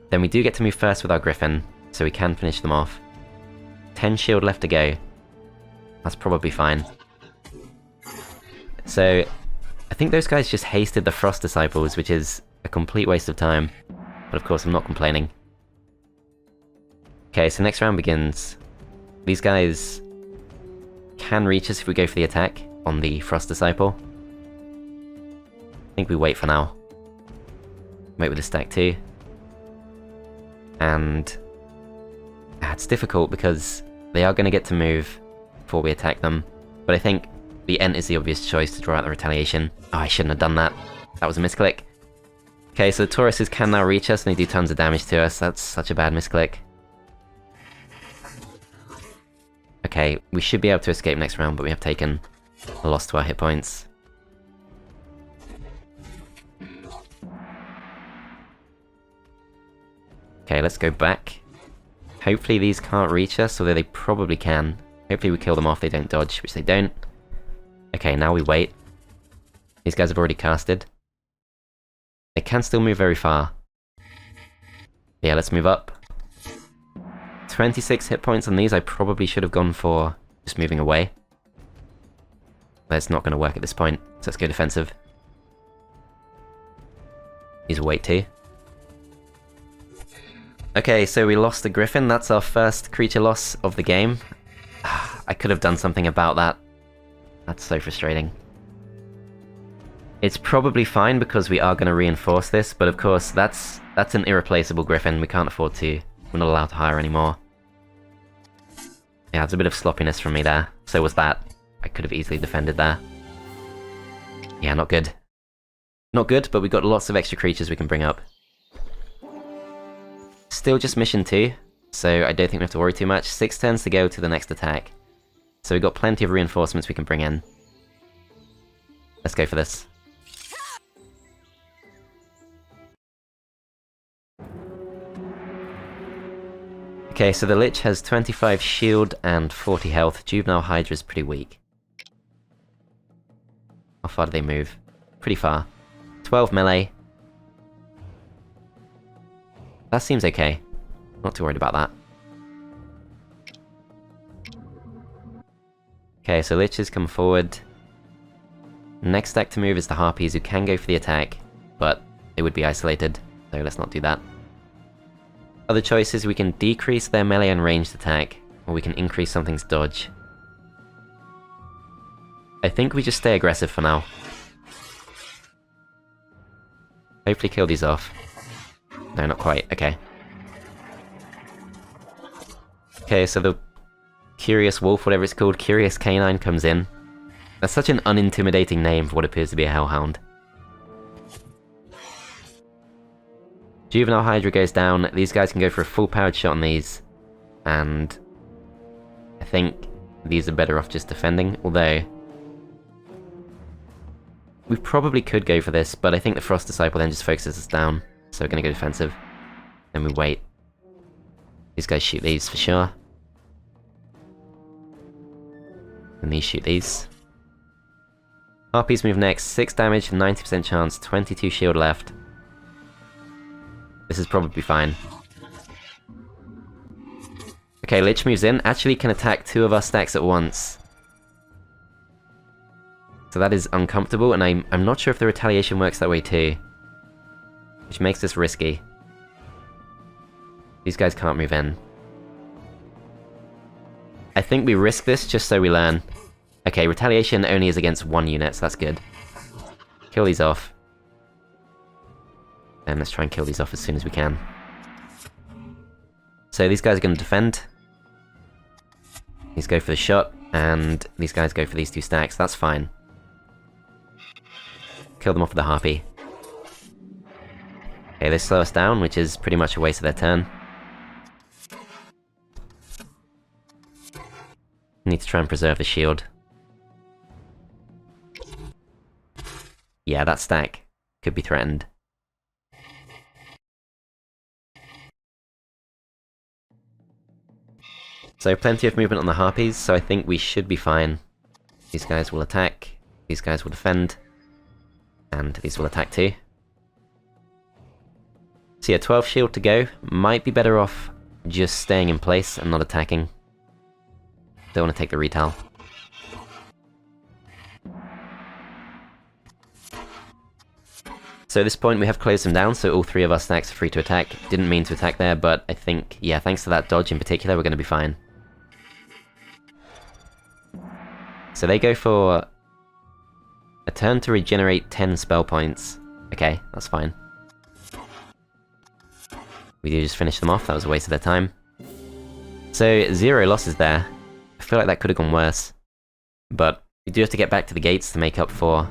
Then we do get to move first with our Griffin, so we can finish them off. 10 shield left to go. That's probably fine. So, I think those guys just hasted the Frost Disciples, which is a complete waste of time. But of course I'm not complaining. Okay, so next round begins. These guys can reach us if we go for the attack on the Frost Disciple. I think we wait for now. Wait with the stack too. And it's difficult because they are going to get to move before we attack them. But I think the Ent is the obvious choice to draw out the retaliation. Oh, I shouldn't have done that. That was a misclick. Okay, so the Tauruses can now reach us and they do tons of damage to us. That's such a bad misclick. Okay, we should be able to escape next round, but we have taken a loss to our hit points. Okay, let's go back. Hopefully these can't reach us, although they probably can. Hopefully we kill them off, they don't dodge, which they don't. Okay, now we wait. These guys have already casted. They can still move very far. Yeah, let's move up. 26 hit points on these, I probably should have gone for just moving away. That's not going to work at this point, so let's go defensive. Use a wait too. Okay, so we lost the Griffin, that's our first creature loss of the game. I could have done something about that. That's so frustrating. It's probably fine because we are going to reinforce this, but of course that's an irreplaceable Griffin, we can't afford to. We're not allowed to hire anymore. Yeah, it's a bit of sloppiness from me there. So was that. I could have easily defended there. Yeah, not good. Not good, but we've got lots of extra creatures we can bring up. Still just mission 2, so I don't think we have to worry too much. 6 turns to go to the next attack. So we've got plenty of reinforcements we can bring in. Let's go for this. Okay, so the Lich has 25 shield and 40 health. Juvenile Hydra is pretty weak. How far do they move? Pretty far. 12 melee. That seems okay. Not too worried about that. Okay, so Liches come forward. Next stack to move is the Harpies, who can go for the attack, but they would be isolated, so let's not do that. Other choices, we can decrease their melee and ranged attack, or we can increase something's dodge. I think we just stay aggressive for now. Hopefully kill these off. No, not quite. Okay. Okay, so the Curious Wolf, whatever it's called, Curious Canine comes in. That's such an unintimidating name for what appears to be a Hellhound. Juvenile Hydra goes down. These guys can go for a full-powered shot on these. And I think these are better off just defending, although we probably could go for this, but I think the Frost Disciple then just focuses us down, so we're going to go defensive. Then we wait. These guys shoot these for sure. And these shoot these. Harpies move next, 6 damage, 90% chance, 22 shield left. This is probably fine. Okay, Lich moves in, actually can attack 2 of our stacks at once. So that is uncomfortable, and I'm not sure if the retaliation works that way too. Which makes this risky. These guys can't move in. I think we risk this just so we learn. Okay, retaliation only is against 1 unit, so that's good. Kill these off. And let's try and kill these off as soon as we can. So these guys are going to defend. These go for the shot, and these guys go for these 2 stacks. That's fine. Kill them off with the Harpy. Okay, they slow us down, which is pretty much a waste of their turn. Need to try and preserve the shield. Yeah, that stack could be threatened. So plenty of movement on the Harpies, so I think we should be fine. These guys will attack, these guys will defend, and these will attack too. So yeah, 12 shield to go. Might be better off just staying in place and not attacking. Don't want to take the retail. So at this point we have closed them down, so all 3 of our stacks are free to attack. Didn't mean to attack there, but I think, yeah, thanks to that dodge in particular, we're going to be fine. So they go for a turn to regenerate 10 spell points. Okay, that's fine. We do just finish them off, that was a waste of their time. So 0 losses there. I feel like that could have gone worse. But we do have to get back to the gates to make up for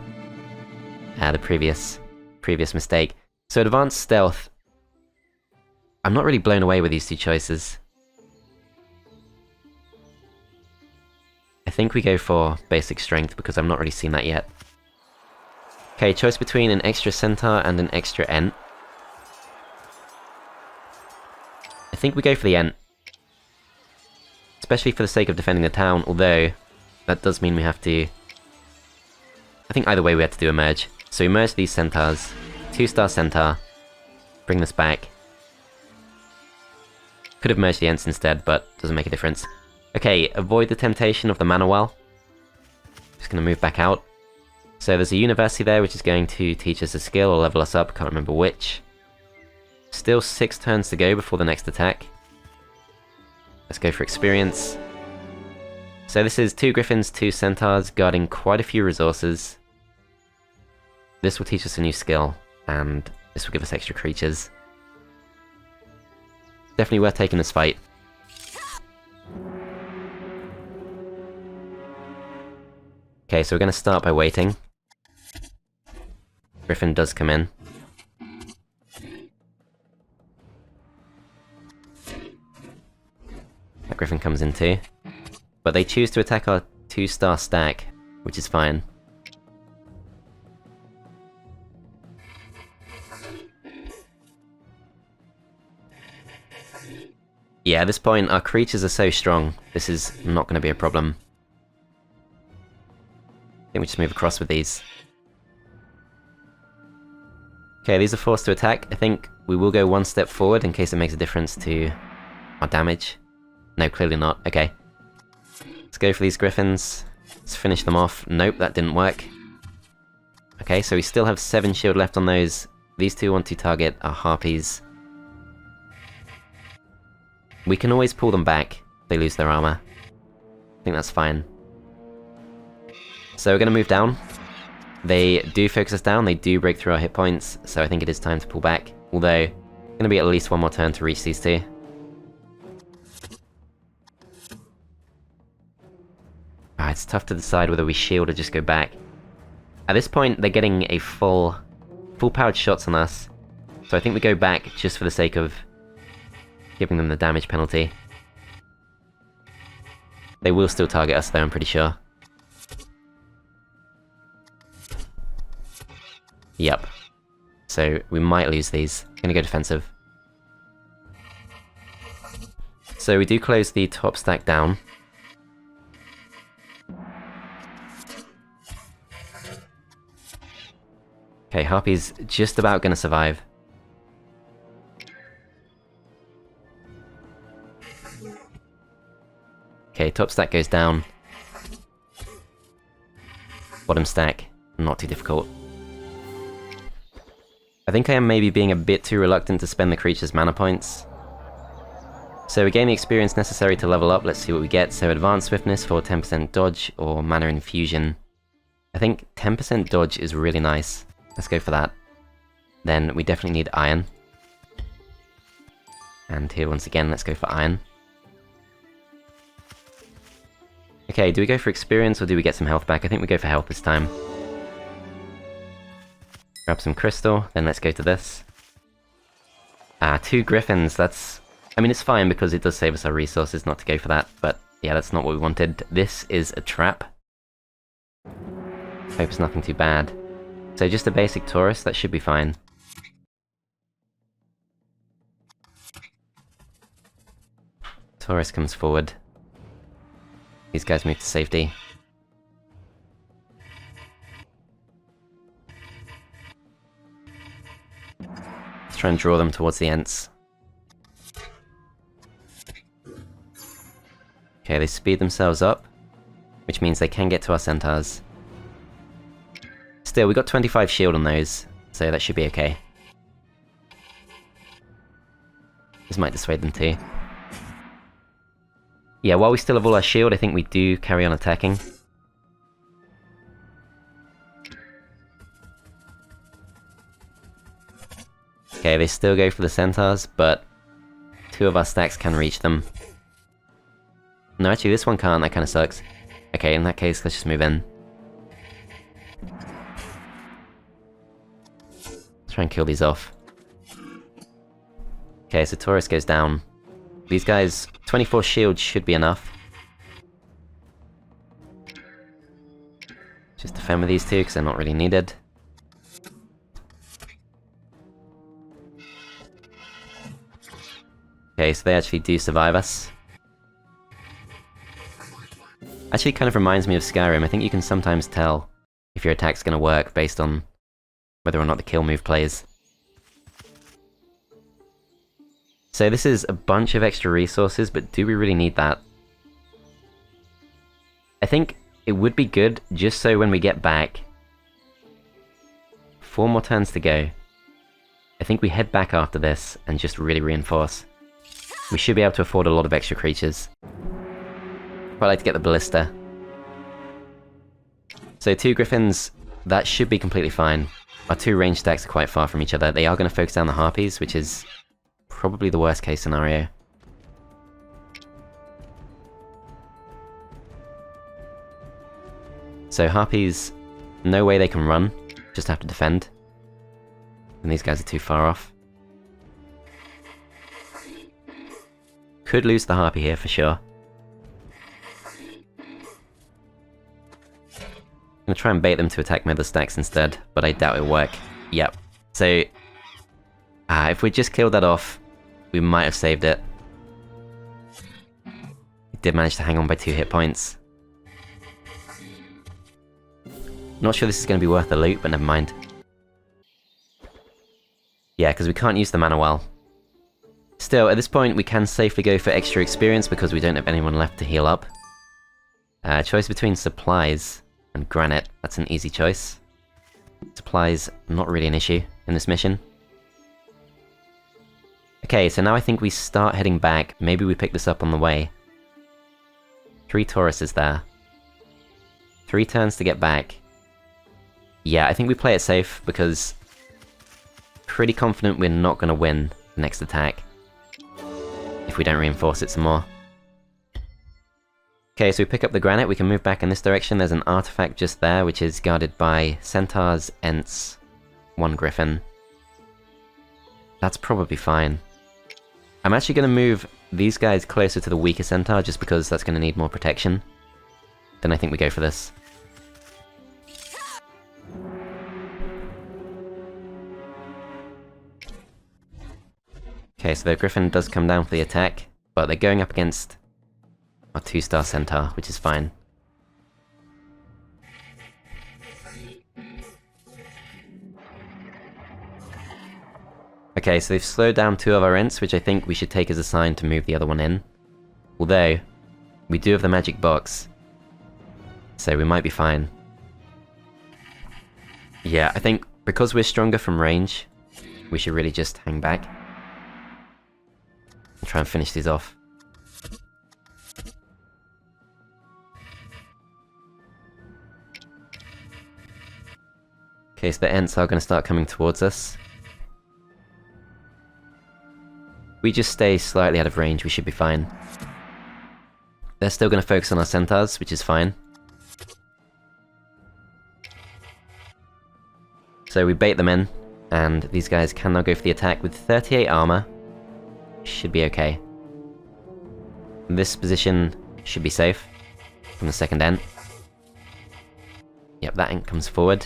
the previous mistake. So advanced stealth. I'm not really blown away with these 2 choices. I think we go for basic strength because I've not really seen that yet. Okay, choice between an extra centaur and an extra ent. I think we go for the ent. Especially for the sake of defending the town, although that does mean we have to... I think either way we have to do a merge. So we merge these centaurs. 2-star centaur. Bring this back. Could have merged the ents instead, but doesn't make a difference. Okay, avoid the temptation of the mana well. Just gonna move back out. So there's a university there which is going to teach us a skill or level us up, can't remember which. Still 6 turns to go before the next attack. Let's go for experience. So this is 2 griffins, 2 centaurs, guarding quite a few resources. This will teach us a new skill, and this will give us extra creatures. Definitely worth taking this fight. Okay, so we're going to start by waiting. Griffin does come in. That Griffin comes in too. But they choose to attack our 2-star stack, which is fine. Yeah, at this point our creatures are so strong, this is not going to be a problem. I think we just move across with these. Okay, these are forced to attack. I think we will go 1 step forward in case it makes a difference to our damage. No, clearly not. Okay. Let's go for these griffins. Let's finish them off. Nope, that didn't work. Okay, so we still have 7 shield left on those. These 2 want to target our harpies. We can always pull them back if they lose their armor. I think that's fine. So we're going to move down. They do focus us down, they do break through our hit points, so I think it is time to pull back. Although, it's going to be at least one more turn to reach these two. It's tough to decide whether we shield or just go back. At this point, they're getting a full-powered shots on us, so I think we go back just for the sake of giving them the damage penalty. They will still target us though, I'm pretty sure. Yep. So we might lose these. Gonna go defensive. So we do close the top stack down. Okay, Harpy's just about gonna survive. Okay, top stack goes down. Bottom stack, not too difficult. I think I am maybe being a bit too reluctant to spend the creature's mana points. So we gain the experience necessary to level up, let's see what we get. So advanced swiftness for 10% dodge or mana infusion. I think 10% dodge is really nice. Let's go for that. Then we definitely need iron. And here once again, let's go for iron. Okay, do we go for experience or do we get some health back? I think we go for health this time. Grab some crystal, then let's go to this. 2 griffins, that's... I mean, it's fine because it does save us our resources not to go for that, but yeah, that's not what we wanted. This is a trap. Hope it's nothing too bad. So just a basic Taurus, that should be fine. Taurus comes forward. These guys move to safety. Let's try and draw them towards the Ents. Okay, they speed themselves up, which means they can get to our centaurs. Still, we got 25 shield on those, so that should be okay. This might dissuade them too. Yeah, while we still have all our shield, I think we do carry on attacking. Okay, they still go for the centaurs, but 2 of our stacks can reach them. No, actually this one can't, that kinda sucks. Okay, in that case, let's just move in. Let's try and kill these off. Okay, so Taurus goes down. These guys, 24 shields should be enough. Just defend with these two, because they're not really needed. Okay, so they actually do survive us. Actually kind of reminds me of Skyrim. I think you can sometimes tell if your attack's gonna work based on whether or not the kill move plays. So this is a bunch of extra resources, but do we really need that? I think it would be good just so when we get back... 4 more turns to go. I think we head back after this and just really reinforce. We should be able to afford a lot of extra creatures. Quite like to get the ballista. So 2 griffins, that should be completely fine. Our 2 range stacks are quite far from each other. They are going to focus down the harpies, which is probably the worst case scenario. So harpies, no way they can run, just have to defend. And these guys are too far off. Could lose the harpy here for sure. I'm gonna try and bait them to attack my other stacks instead, but I doubt it'll work. Yep. So, if we just killed that off, we might have saved it. We did manage to hang on by 2 hit points. Not sure this is going to be worth the loot, but never mind. Yeah, because we can't use the mana well. Still, at this point, we can safely go for extra experience because we don't have anyone left to heal up. Choice between supplies and granite. That's an easy choice. Supplies, not really an issue in this mission. Okay, so now I think we start heading back. Maybe we pick this up on the way. 3 Tauruses there. 3 turns to get back. Yeah, I think we play it safe because pretty confident we're not going to win the next attack if we don't reinforce it some more. Okay, so we pick up the granite, we can move back in this direction. There's an artifact just there, which is guarded by centaurs, ents, 1 griffin. That's probably fine. I'm actually going to move these guys closer to the weaker centaur, just because that's going to need more protection. Then I think we go for this. Okay, so the griffin does come down for the attack, but they're going up against our 2-star centaur, which is fine. Okay, so they've slowed down 2 of our ents, which I think we should take as a sign to move the other one in. Although, we do have the magic box, so we might be fine. Yeah, I think because we're stronger from range, we should really just hang back and try and finish these off. Okay, so the ents are going to start coming towards us. We just stay slightly out of range, we should be fine. They're still going to focus on our centaurs, which is fine. So we bait them in, and these guys can now go for the attack with 38 armor. Should be okay. This position should be safe from the second ent. Yep, that ent comes forward.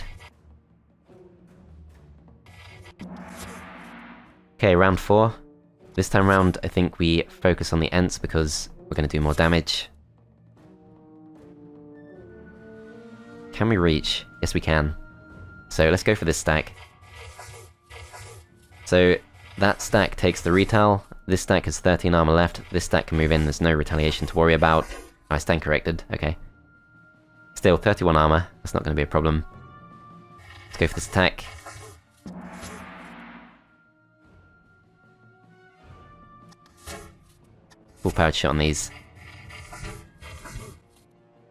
Okay, round 4. This time round, I think we focus on the ents because we're going to do more damage. Can we reach? Yes, we can. So let's go for this stack. So that stack takes the retail. This stack has 13 armor left. This stack can move in. There's no retaliation to worry about. I stand corrected. Okay. Still, 31 armor. That's not going to be a problem. Let's go for this attack. Full-powered shot on these.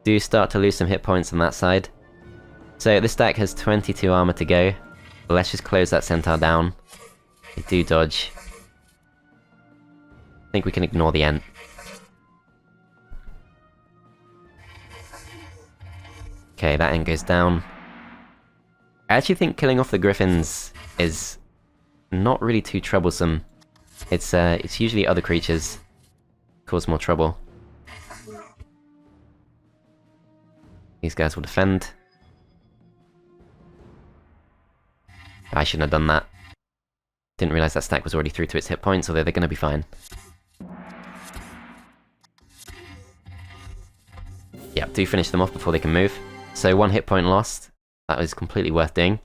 Do start to lose some hit points on that side. So this stack has 22 armor to go. Let's just close that centaur down. They do dodge. I think we can ignore the ent. Okay, that ent goes down. I actually think killing off the griffins is not really too troublesome. It's usually other creatures cause more trouble. These guys will defend. I shouldn't have done that. Didn't realize that stack was already through to its hit points, although they're going to be fine. Yep, do finish them off before they can move. So 1 hit point lost. That was completely worth doing.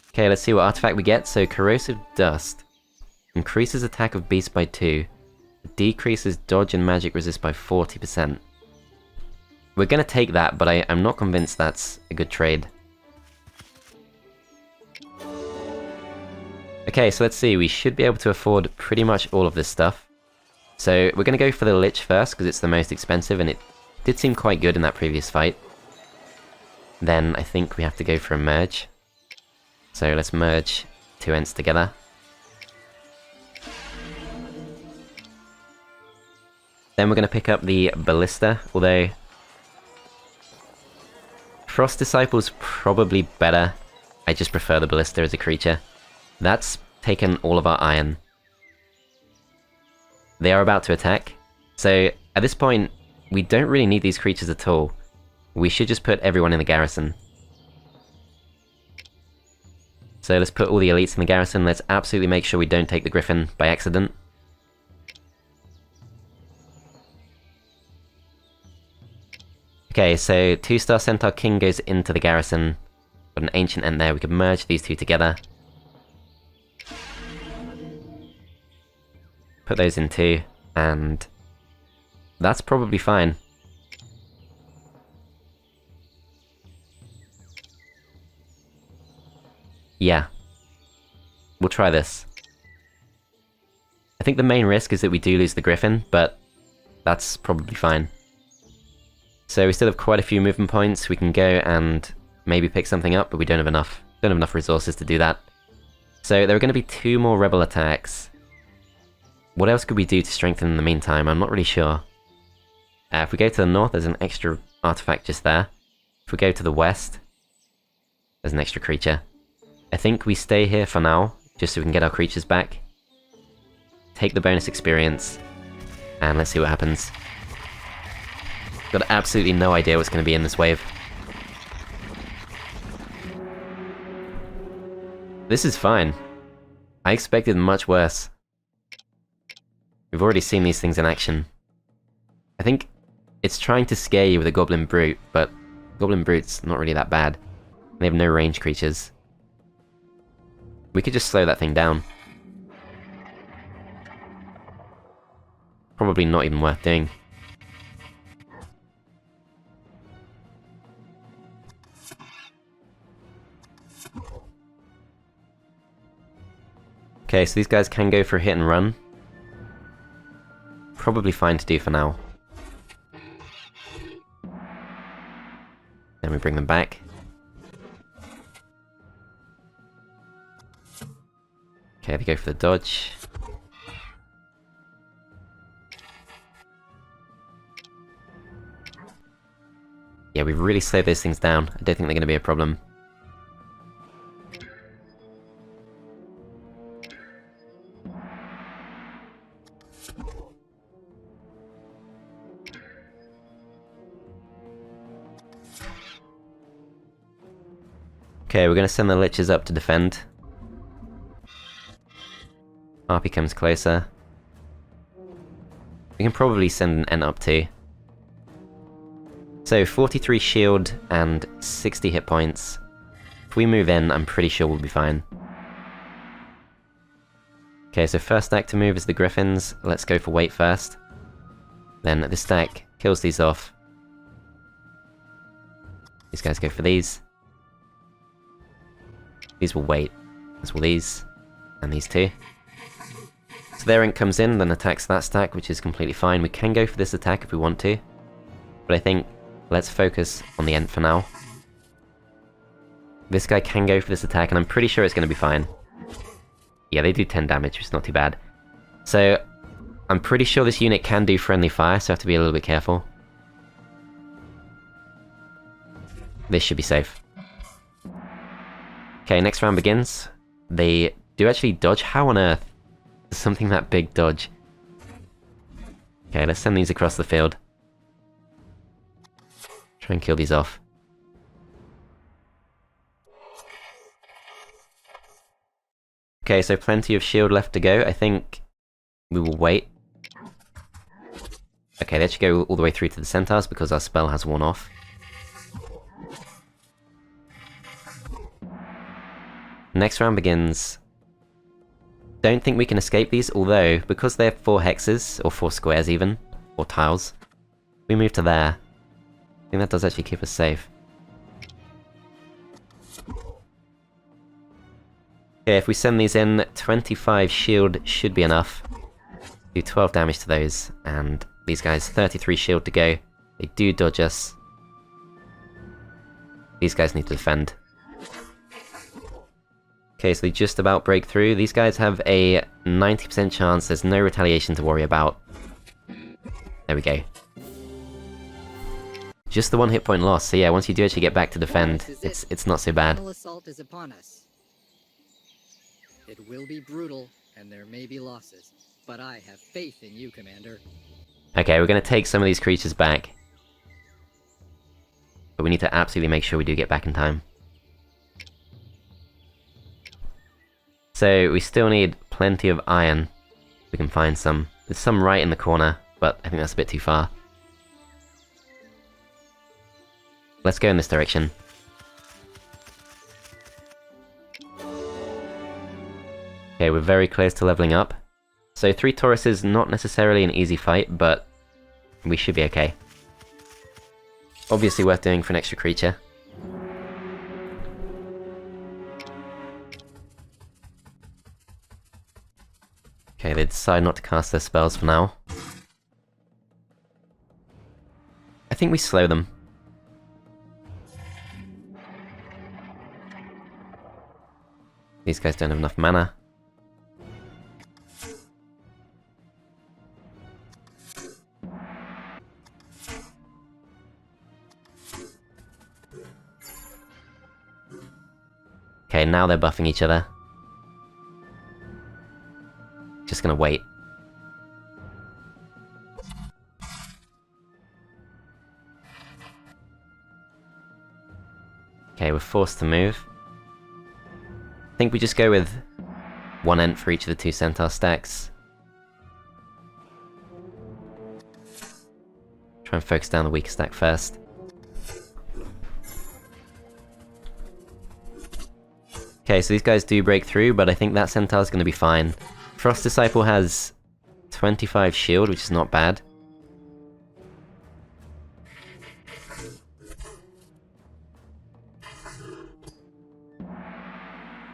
Okay, let's see what artifact we get. So Corrosive Dust. Increases attack of beast by 2. Decreases dodge and magic resist by 40%. We're gonna take that, but I'm not convinced that's a good trade. Okay, so let's see, we should be able to afford pretty much all of this stuff. So we're gonna go for the Lich first, because it's the most expensive, and it did seem quite good in that previous fight. Then I think we have to go for a merge. So let's merge 2 ents together. Then we're going to pick up the Ballista, although Frost Disciple's probably better. I just prefer the Ballista as a creature. That's taken all of our iron. They are about to attack. So at this point, we don't really need these creatures at all. We should just put everyone in the garrison. So let's put all the elites in the garrison. Let's absolutely make sure we don't take the Griffin by accident. Okay, so 2-star Centaur King goes into the garrison. Got an Ancient Ent there, we could merge these 2 together. Put those in 2, and that's probably fine. Yeah. We'll try this. I think the main risk is that we do lose the Griffin, but that's probably fine. So we still have quite a few movement points. We can go and maybe pick something up, but we don't have enough. Don't have enough resources to do that. So there are going to be 2 more rebel attacks. What else could we do to strengthen in the meantime? I'm not really sure. If we go to the north, there's an extra artifact just there. If we go to the west, there's an extra creature. I think we stay here for now, just so we can get our creatures back. Take the bonus experience, and let's see what happens. Got absolutely no idea what's going to be in this wave. This is fine. I expected much worse. We've already seen these things in action. I think it's trying to scare you with a Goblin Brute, but Goblin Brute's not really that bad. They have no range creatures. We could just slow that thing down. Probably not even worth doing. Okay, so these guys can go for a hit and run. Probably fine to do for now. Then we bring them back. Okay, they go for the dodge. Yeah, we've really slowed those things down. I don't think they're going to be a problem. Okay, we're going to send the Liches up to defend. Harpy comes closer. We can probably send an Ent up too. So 43 shield and 60 hit points. If we move in, I'm pretty sure we'll be fine. Okay, so first stack to move is the Griffins. Let's go for weight first. Then this stack kills these off. These guys go for these. These will wait, as will these, and these 2. So their Ent comes in, then attacks that stack, which is completely fine. We can go for this attack if we want to, but I think let's focus on the Ent for now. This guy can go for this attack, and I'm pretty sure it's going to be fine. Yeah, they do 10 damage, which is not too bad. So, I'm pretty sure this unit can do friendly fire, so I have to be a little bit careful. This should be safe. Okay, next round begins. They do actually dodge. How on earth does something that big dodge? Okay, let's send these across the field. Try and kill these off. Okay, so plenty of shield left to go. I think we will wait. Okay, they should go all the way through to the centaurs because our spell has worn off. Next round begins. Don't think we can escape these, although, because they have 4 hexes, or 4 squares even, or tiles, we move to there. I think that does actually keep us safe. Okay, if we send these in, 25 shield should be enough. Do 12 damage to those, and these guys, 33 shield to go. They do dodge us. These guys need to defend. Okay, so they just about break through. These guys have a 90% chance. There's no retaliation to worry about. There we go. Just the 1 hit point loss. So yeah, once you do actually get back to defend, it's not so bad. Final assault is upon us. It will be brutal, and there may be losses, but I have faith in you, Commander. Okay, we're going to take some of these creatures back. But we need to absolutely make sure we do get back in time. So we still need plenty of iron. We can find some. There's some right in the corner, but I think that's a bit too far. Let's go in this direction. Okay, we're very close to leveling up. So 3 Tauruses, not necessarily an easy fight, but we should be okay. Obviously worth doing for an extra creature. Okay, they decide not to cast their spells for now. I think we slow them. These guys don't have enough mana. Okay, now they're buffing each other. Just gonna wait. Okay, we're forced to move. I think we just go with 1 Ent for each of the 2 Centaur stacks. Try and focus down the weaker stack first. Okay, so these guys do break through, but I think that Centaur's gonna be fine. Frost Disciple has 25 shield, which is not bad.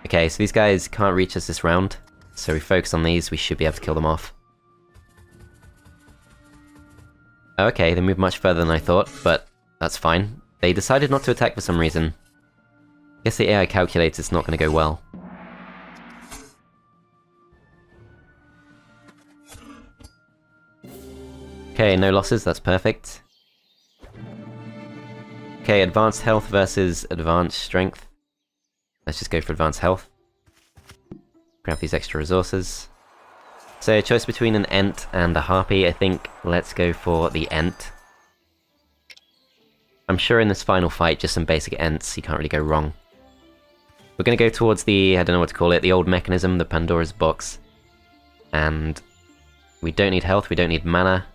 Okay, so these guys can't reach us this round, so we focus on these, we should be able to kill them off. Okay, they moved much further than I thought, but that's fine. They decided not to attack for some reason. Guess the AI calculates it's not going to go well. Okay, no losses, that's perfect. Okay, advanced health versus advanced strength. Let's just go for advanced health. Grab these extra resources. So, choice between an Ent and a Harpy. I think let's go for the Ent. I'm sure in this final fight, just some basic Ents, you can't really go wrong. We're going to go towards the, I don't know what to call it, the old mechanism, the Pandora's box. And we don't need health, we don't need mana.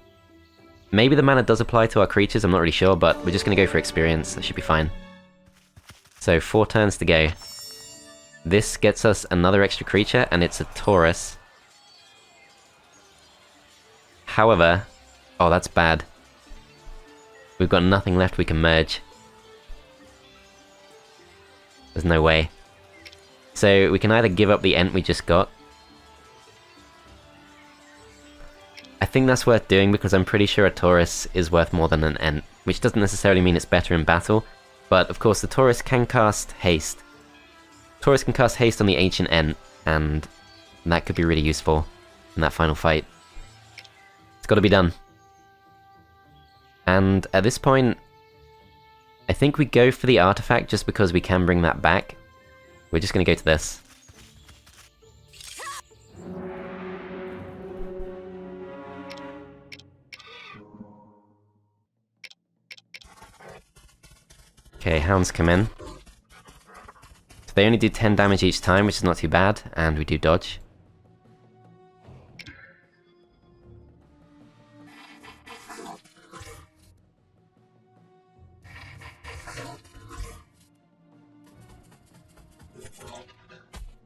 Maybe the mana does apply to our creatures, I'm not really sure, but we're just going to go for experience, that should be fine. So, 4 turns to go. This gets us another extra creature, and it's a Taurus. However... oh, that's bad. We've got nothing left we can merge. There's no way. So, we can either give up the Ent we just got. I think that's worth doing, because I'm pretty sure a Taurus is worth more than an Ent, which doesn't necessarily mean it's better in battle, but of course the Taurus can cast Haste. Taurus can cast Haste on the Ancient Ent, and that could be really useful in that final fight. It's got to be done. And at this point, I think we go for the artifact just because we can bring that back. We're just going to go to this. Okay, hounds come in. So they only do 10 damage each time, which is not too bad, and we do dodge.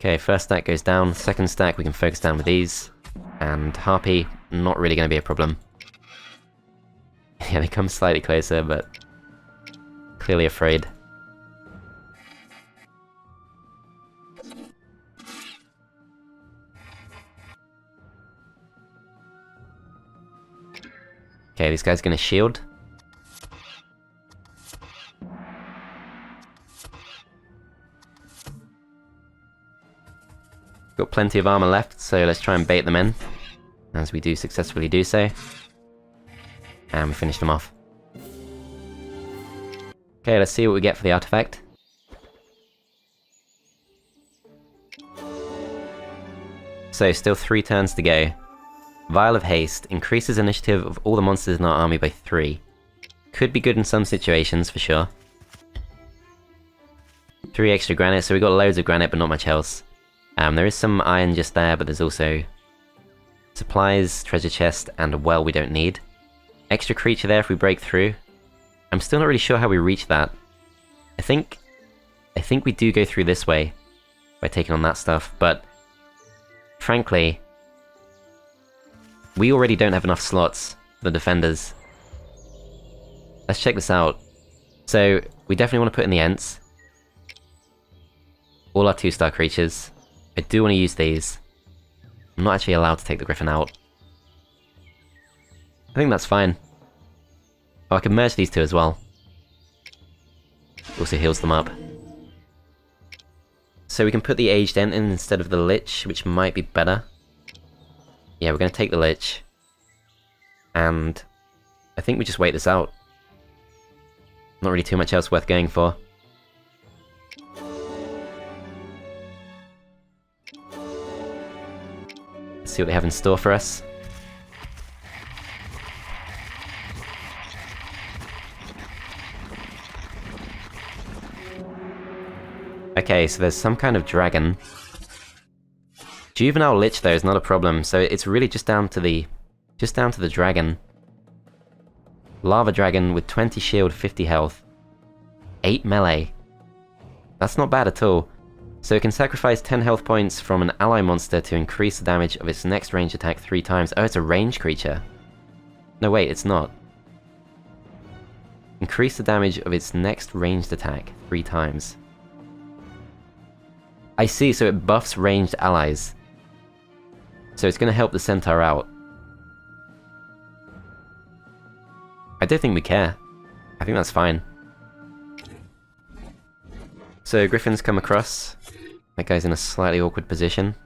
Okay, first stack goes down, second stack we can focus down with these, and Harpy, not really going to be a problem. Yeah, they come slightly closer, but clearly afraid. Okay, this guy's gonna shield. Got plenty of armor left, so let's try and bait them in, as we do successfully do so. And we finish them off. Okay, let's see what we get for the artifact. So, still 3 turns to go. Vial of Haste increases initiative of all the monsters in our army by 3. Could be good in some situations, for sure. 3 extra granite, so we got loads of granite, but not much else. There is some iron just there, but there's also supplies, treasure chest, and a well we don't need. Extra creature there if we break through. I'm still not really sure how we reach that. I think we do go through this way by taking on that stuff, but frankly, we already don't have enough slots for the defenders. Let's check this out. So, we definitely want to put in the Ents. All our 2-star creatures. I do want to use these. I'm not actually allowed to take the Griffin out. I think that's fine. Oh, I can merge these two as well. Also heals them up. So we can put the Aged Ent in instead of the Lich, which might be better. Yeah, we're going to take the Lich. And I think we just wait this out. Not really too much else worth going for. Let's see what they have in store for us. Okay, so there's some kind of dragon. Juvenile Lich though is not a problem, so it's really just down to the dragon. Lava Dragon with 20 shield, 50 health. 8 melee. That's not bad at all. So it can sacrifice 10 health points from an ally monster to increase the damage of its next ranged attack 3 times. Oh, it's a ranged creature. No wait, it's not. Increase the damage of its next ranged attack 3 times. I see, so it buffs ranged allies. So it's going to help the centaur out. I don't think we care. I think that's fine. So Griffins come across. That guy's in a slightly awkward position.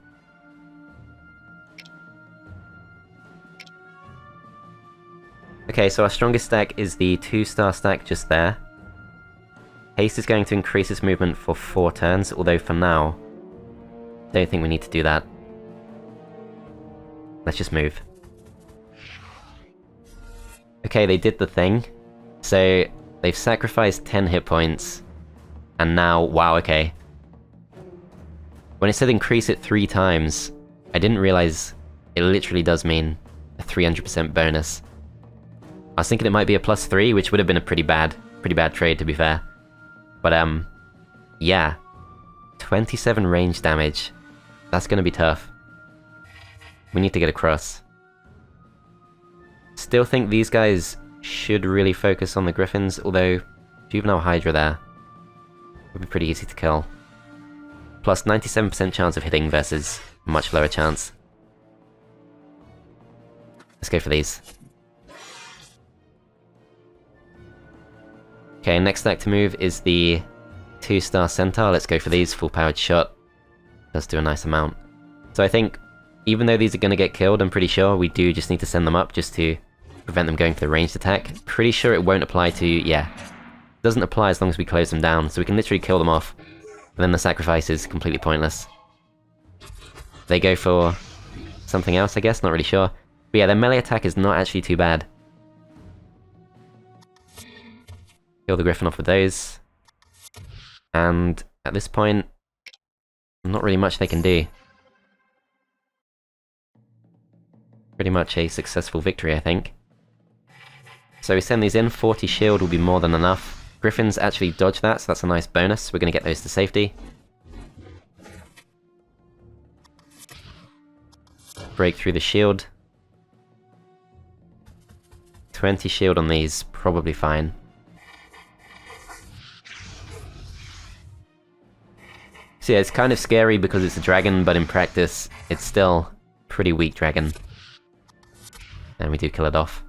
Okay, so our strongest stack is the 2-star stack just there. Haste is going to increase its movement for 4 turns, although for now, don't think we need to do that. Let's just move. Okay, they did the thing. So, they've sacrificed 10 hit points. And now, wow, okay. When it said increase it 3 times, I didn't realize it literally does mean a 300% bonus. I was thinking it might be a +3, which would have been a pretty bad trade to be fair. But yeah. 27 range damage. That's gonna be tough. We need to get across. Still think these guys should really focus on the Griffins, although Juvenile Hydra there would be pretty easy to kill. Plus 97% chance of hitting versus much lower chance. Let's go for these. Okay, next stack to move is the 2-star Centaur. Let's go for these. Full powered shot. Does do a nice amount. So I think, even though these are going to get killed, I'm pretty sure we do just need to send them up just to prevent them going for the ranged attack. Pretty sure it won't apply to, yeah. It doesn't apply as long as we close them down, so we can literally kill them off. And then the sacrifice is completely pointless. They go for something else, I guess, not really sure. But yeah, their melee attack is not actually too bad. Kill the Griffin off with those. And at this point, not really much they can do. Pretty much a successful victory, I think. So we send these in, 40 shield will be more than enough. Griffins actually dodge that, so that's a nice bonus. We're going to get those to safety. Break through the shield. 20 shield on these, probably fine. So yeah, it's kind of scary because it's a dragon, but in practice, it's still a pretty weak dragon. And we do kill it off.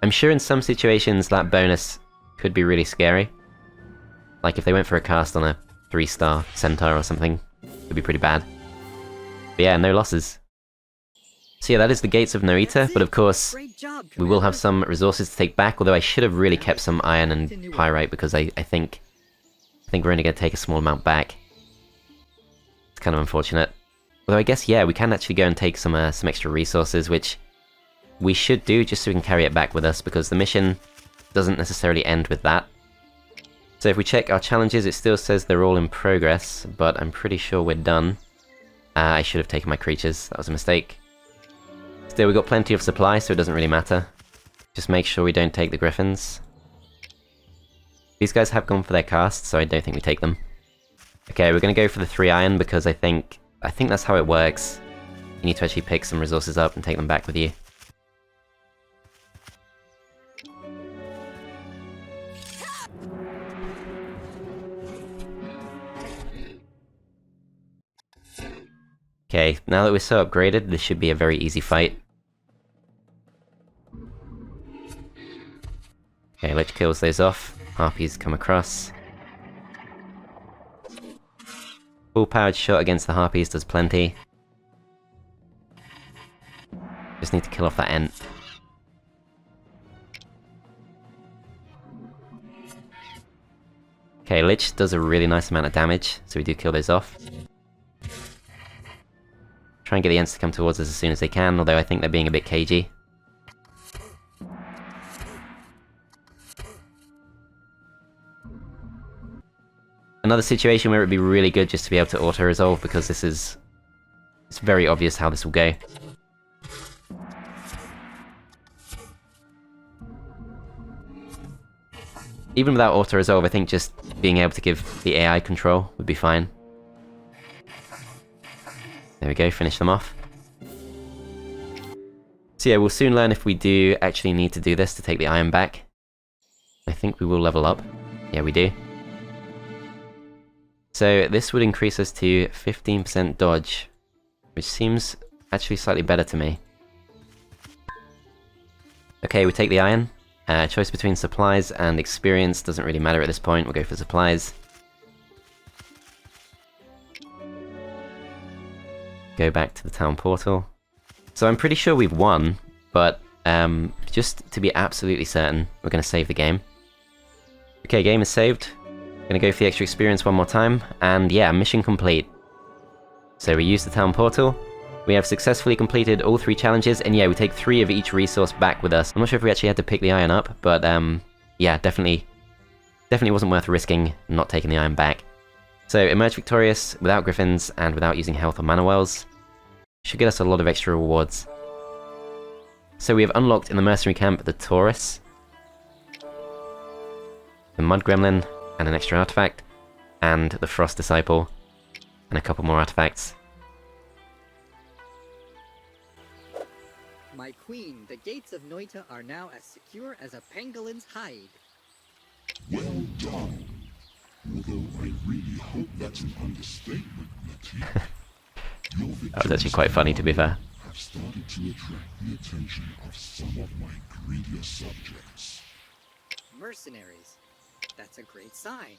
I'm sure in some situations that bonus could be really scary. Like if they went for a cast on a 3-star Centaur or something, it would be pretty bad. But yeah, no losses. So yeah, that is the Gates of Noita, but of course, we will have some resources to take back, although I should have really kept some iron and pyrite because I think we're only going to take a small amount back. It's kind of unfortunate. Although I guess, yeah, we can actually go and take some extra resources, which we should do just so we can carry it back with us, because the mission doesn't necessarily end with that. So if we check our challenges, it still says they're all in progress, but I'm pretty sure we're done. I should have taken my creatures, that was a mistake. Still, we've got plenty of supply, so it doesn't really matter. Just make sure we don't take the Griffins. These guys have gone for their cast, so I don't think we take them. Okay, we're going to go for the 3 iron, because I think that's how it works. You need to actually pick some resources up and take them back with you. Okay, now that we're so upgraded, this should be a very easy fight. Okay, Lich kills those off. Harpies come across. Full-powered shot against the Harpies does plenty. Just need to kill off that Ent. Okay, Lich does a really nice amount of damage, so we do kill those off. Try and get the Ents to come towards us as soon as they can, although I think they're being a bit cagey. Another situation where it would be really good just to be able to auto-resolve, because it's very obvious how this will go. Even without auto-resolve, I think just being able to give the AI control would be fine. There we go, finish them off. So yeah, we'll soon learn if we do actually need to do this to take the iron back. I think we will level up. Yeah, we do. So this would increase us to 15% dodge, which seems actually slightly better to me. Okay, we take the iron. Choice between supplies and experience doesn't really matter at this point, we'll go for supplies. Go back to the town portal. So I'm pretty sure we've won, but just to be absolutely certain, we're going to save the game. Okay, game is saved. Gonna go for the extra experience one more time, and yeah, mission complete. So we use the town portal. We have successfully completed all 3 challenges, and yeah, we take 3 of each resource back with us. I'm not sure if we actually had to pick the iron up, but yeah, definitely wasn't worth risking not taking the iron back. So emerge victorious without griffins and without using health or mana wells. Should get us a lot of extra rewards. So we have unlocked in the mercenary camp the Taurus, the Mud Gremlin, and an extra artifact, and the Frost Disciple, and a couple more artifacts. My queen, the Gates of Noita are now as secure as a pangolin's hide. Well done. Although I really hope that's an understatement, Natiq. That was actually quite funny, to be fair. Have started to attract the attention of some of my greedier subjects. Mercenaries. That's a great sign.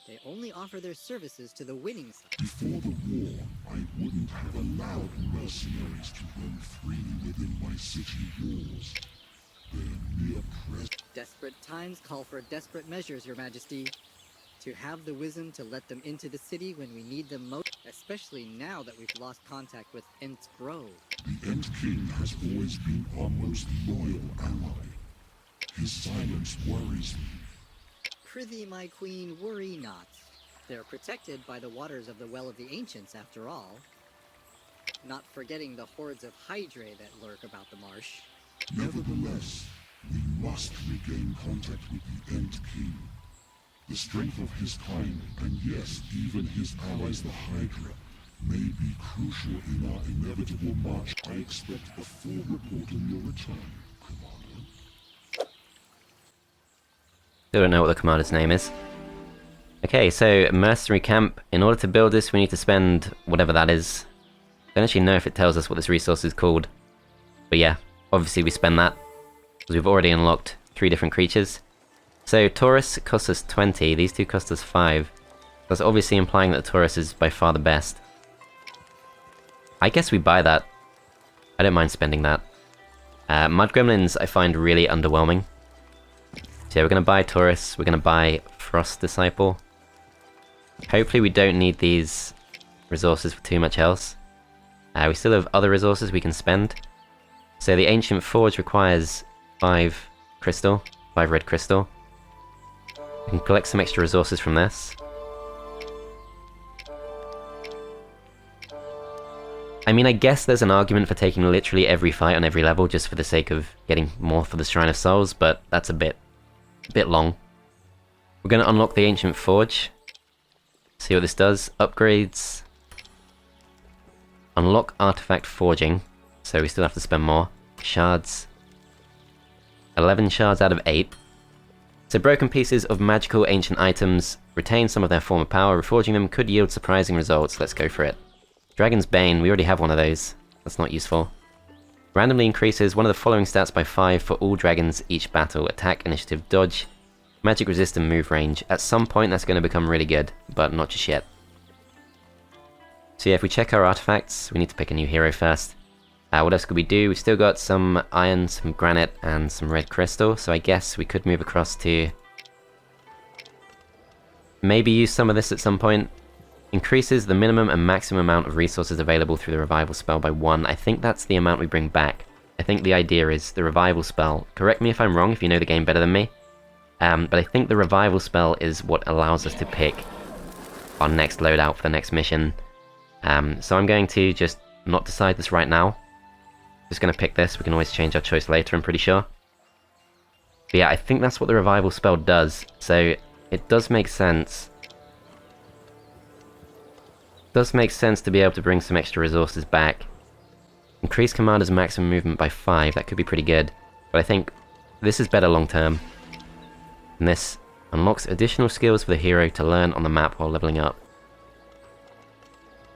They only offer their services to the winning side. Before the war, I wouldn't have allowed mercenaries to roam freely within my city walls. Their mere presence. Desperate times call for desperate measures, Your Majesty. To have the wisdom to let them into the city when we need them most, especially now that we've lost contact with Ent's Grove. The Ent King has always been our most loyal ally. His silence worries me. Prithee, my queen, worry not. They're protected by the waters of the Well of the Ancients, after all. Not forgetting the hordes of Hydrae that lurk about the marsh. Nevertheless, we must regain contact with the Ent King. The strength of his kind, and yes, even his allies the Hydra, may be crucial in our inevitable march. I expect a full report on your return, Commander. Still don't know what the commander's name is. Okay, so mercenary camp. In order to build this, we need to spend whatever that is. I don't actually know if it tells us what this resource is called. But yeah, obviously we spend that, because we've already unlocked 3 different creatures. So Taurus costs us 20, these 2 cost us 5. That's obviously implying that Taurus is by far the best. I guess we buy that. I don't mind spending that. Mud Gremlins I find really underwhelming. So yeah, we're going to buy Taurus, we're going to buy Frost Disciple. Hopefully we don't need these resources for too much else. We still have other resources we can spend. So the Ancient Forge requires 5 crystal, 5 red crystal. We can collect some extra resources from this. I mean, I guess there's an argument for taking literally every fight on every level just for the sake of getting more for the Shrine of Souls, but that's a bit long. We're going to unlock the Ancient Forge. See what this does. Upgrades. Unlock Artifact Forging. So we still have to spend more. Shards. 11 shards out of 8. So broken pieces of magical ancient items retain some of their former power. Reforging them could yield surprising results. Let's go for it. Dragon's Bane. We already have one of those. That's not useful. Randomly increases one of the following stats by 5 for all dragons each battle: attack, initiative, dodge, magic resist, and move range. At some point that's going to become really good, but not just yet. So yeah, if we check our artifacts, we need to pick a new hero first. What else could we do? We've still got some iron, some granite, and some red crystal, so I guess we could move across to... maybe use some of this at some point. Increases the minimum and maximum amount of resources available through the revival spell by 1. I think that's the amount we bring back. I think the idea is the revival spell. Correct me if I'm wrong, if you know the game better than me. But I think the revival spell is what allows us to pick our next loadout for the next mission. So I'm going to just not decide this right now. Just going to pick this. We can always change our choice later, I'm pretty sure. But yeah, I think that's what the revival spell does. So it does make sense. It does make sense to be able to bring some extra resources back. Increase commander's maximum movement by 5. That could be pretty good. But I think this is better long term. And this unlocks additional skills for the hero to learn on the map while leveling up.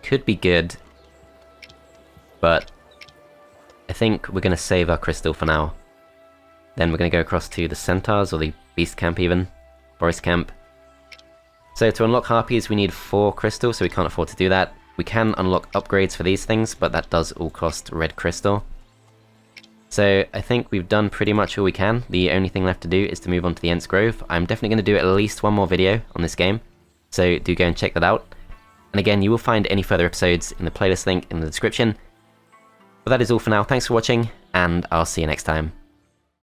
Could be good, but I think we're going to save our crystal for now. Then we're going to go across to the centaurs, or the beast camp even, forest camp. So to unlock harpies we need 4 crystal, so we can't afford to do that. We can unlock upgrades for these things, but that does all cost red crystal. So I think we've done pretty much all we can. The only thing left to do is to move on to the Ents Grove. I'm definitely going to do at least one more video on this game, so do go and check that out. And again, you will find any further episodes in the playlist link in the description. But that is all for now. Thanks for watching, and I'll see you next time.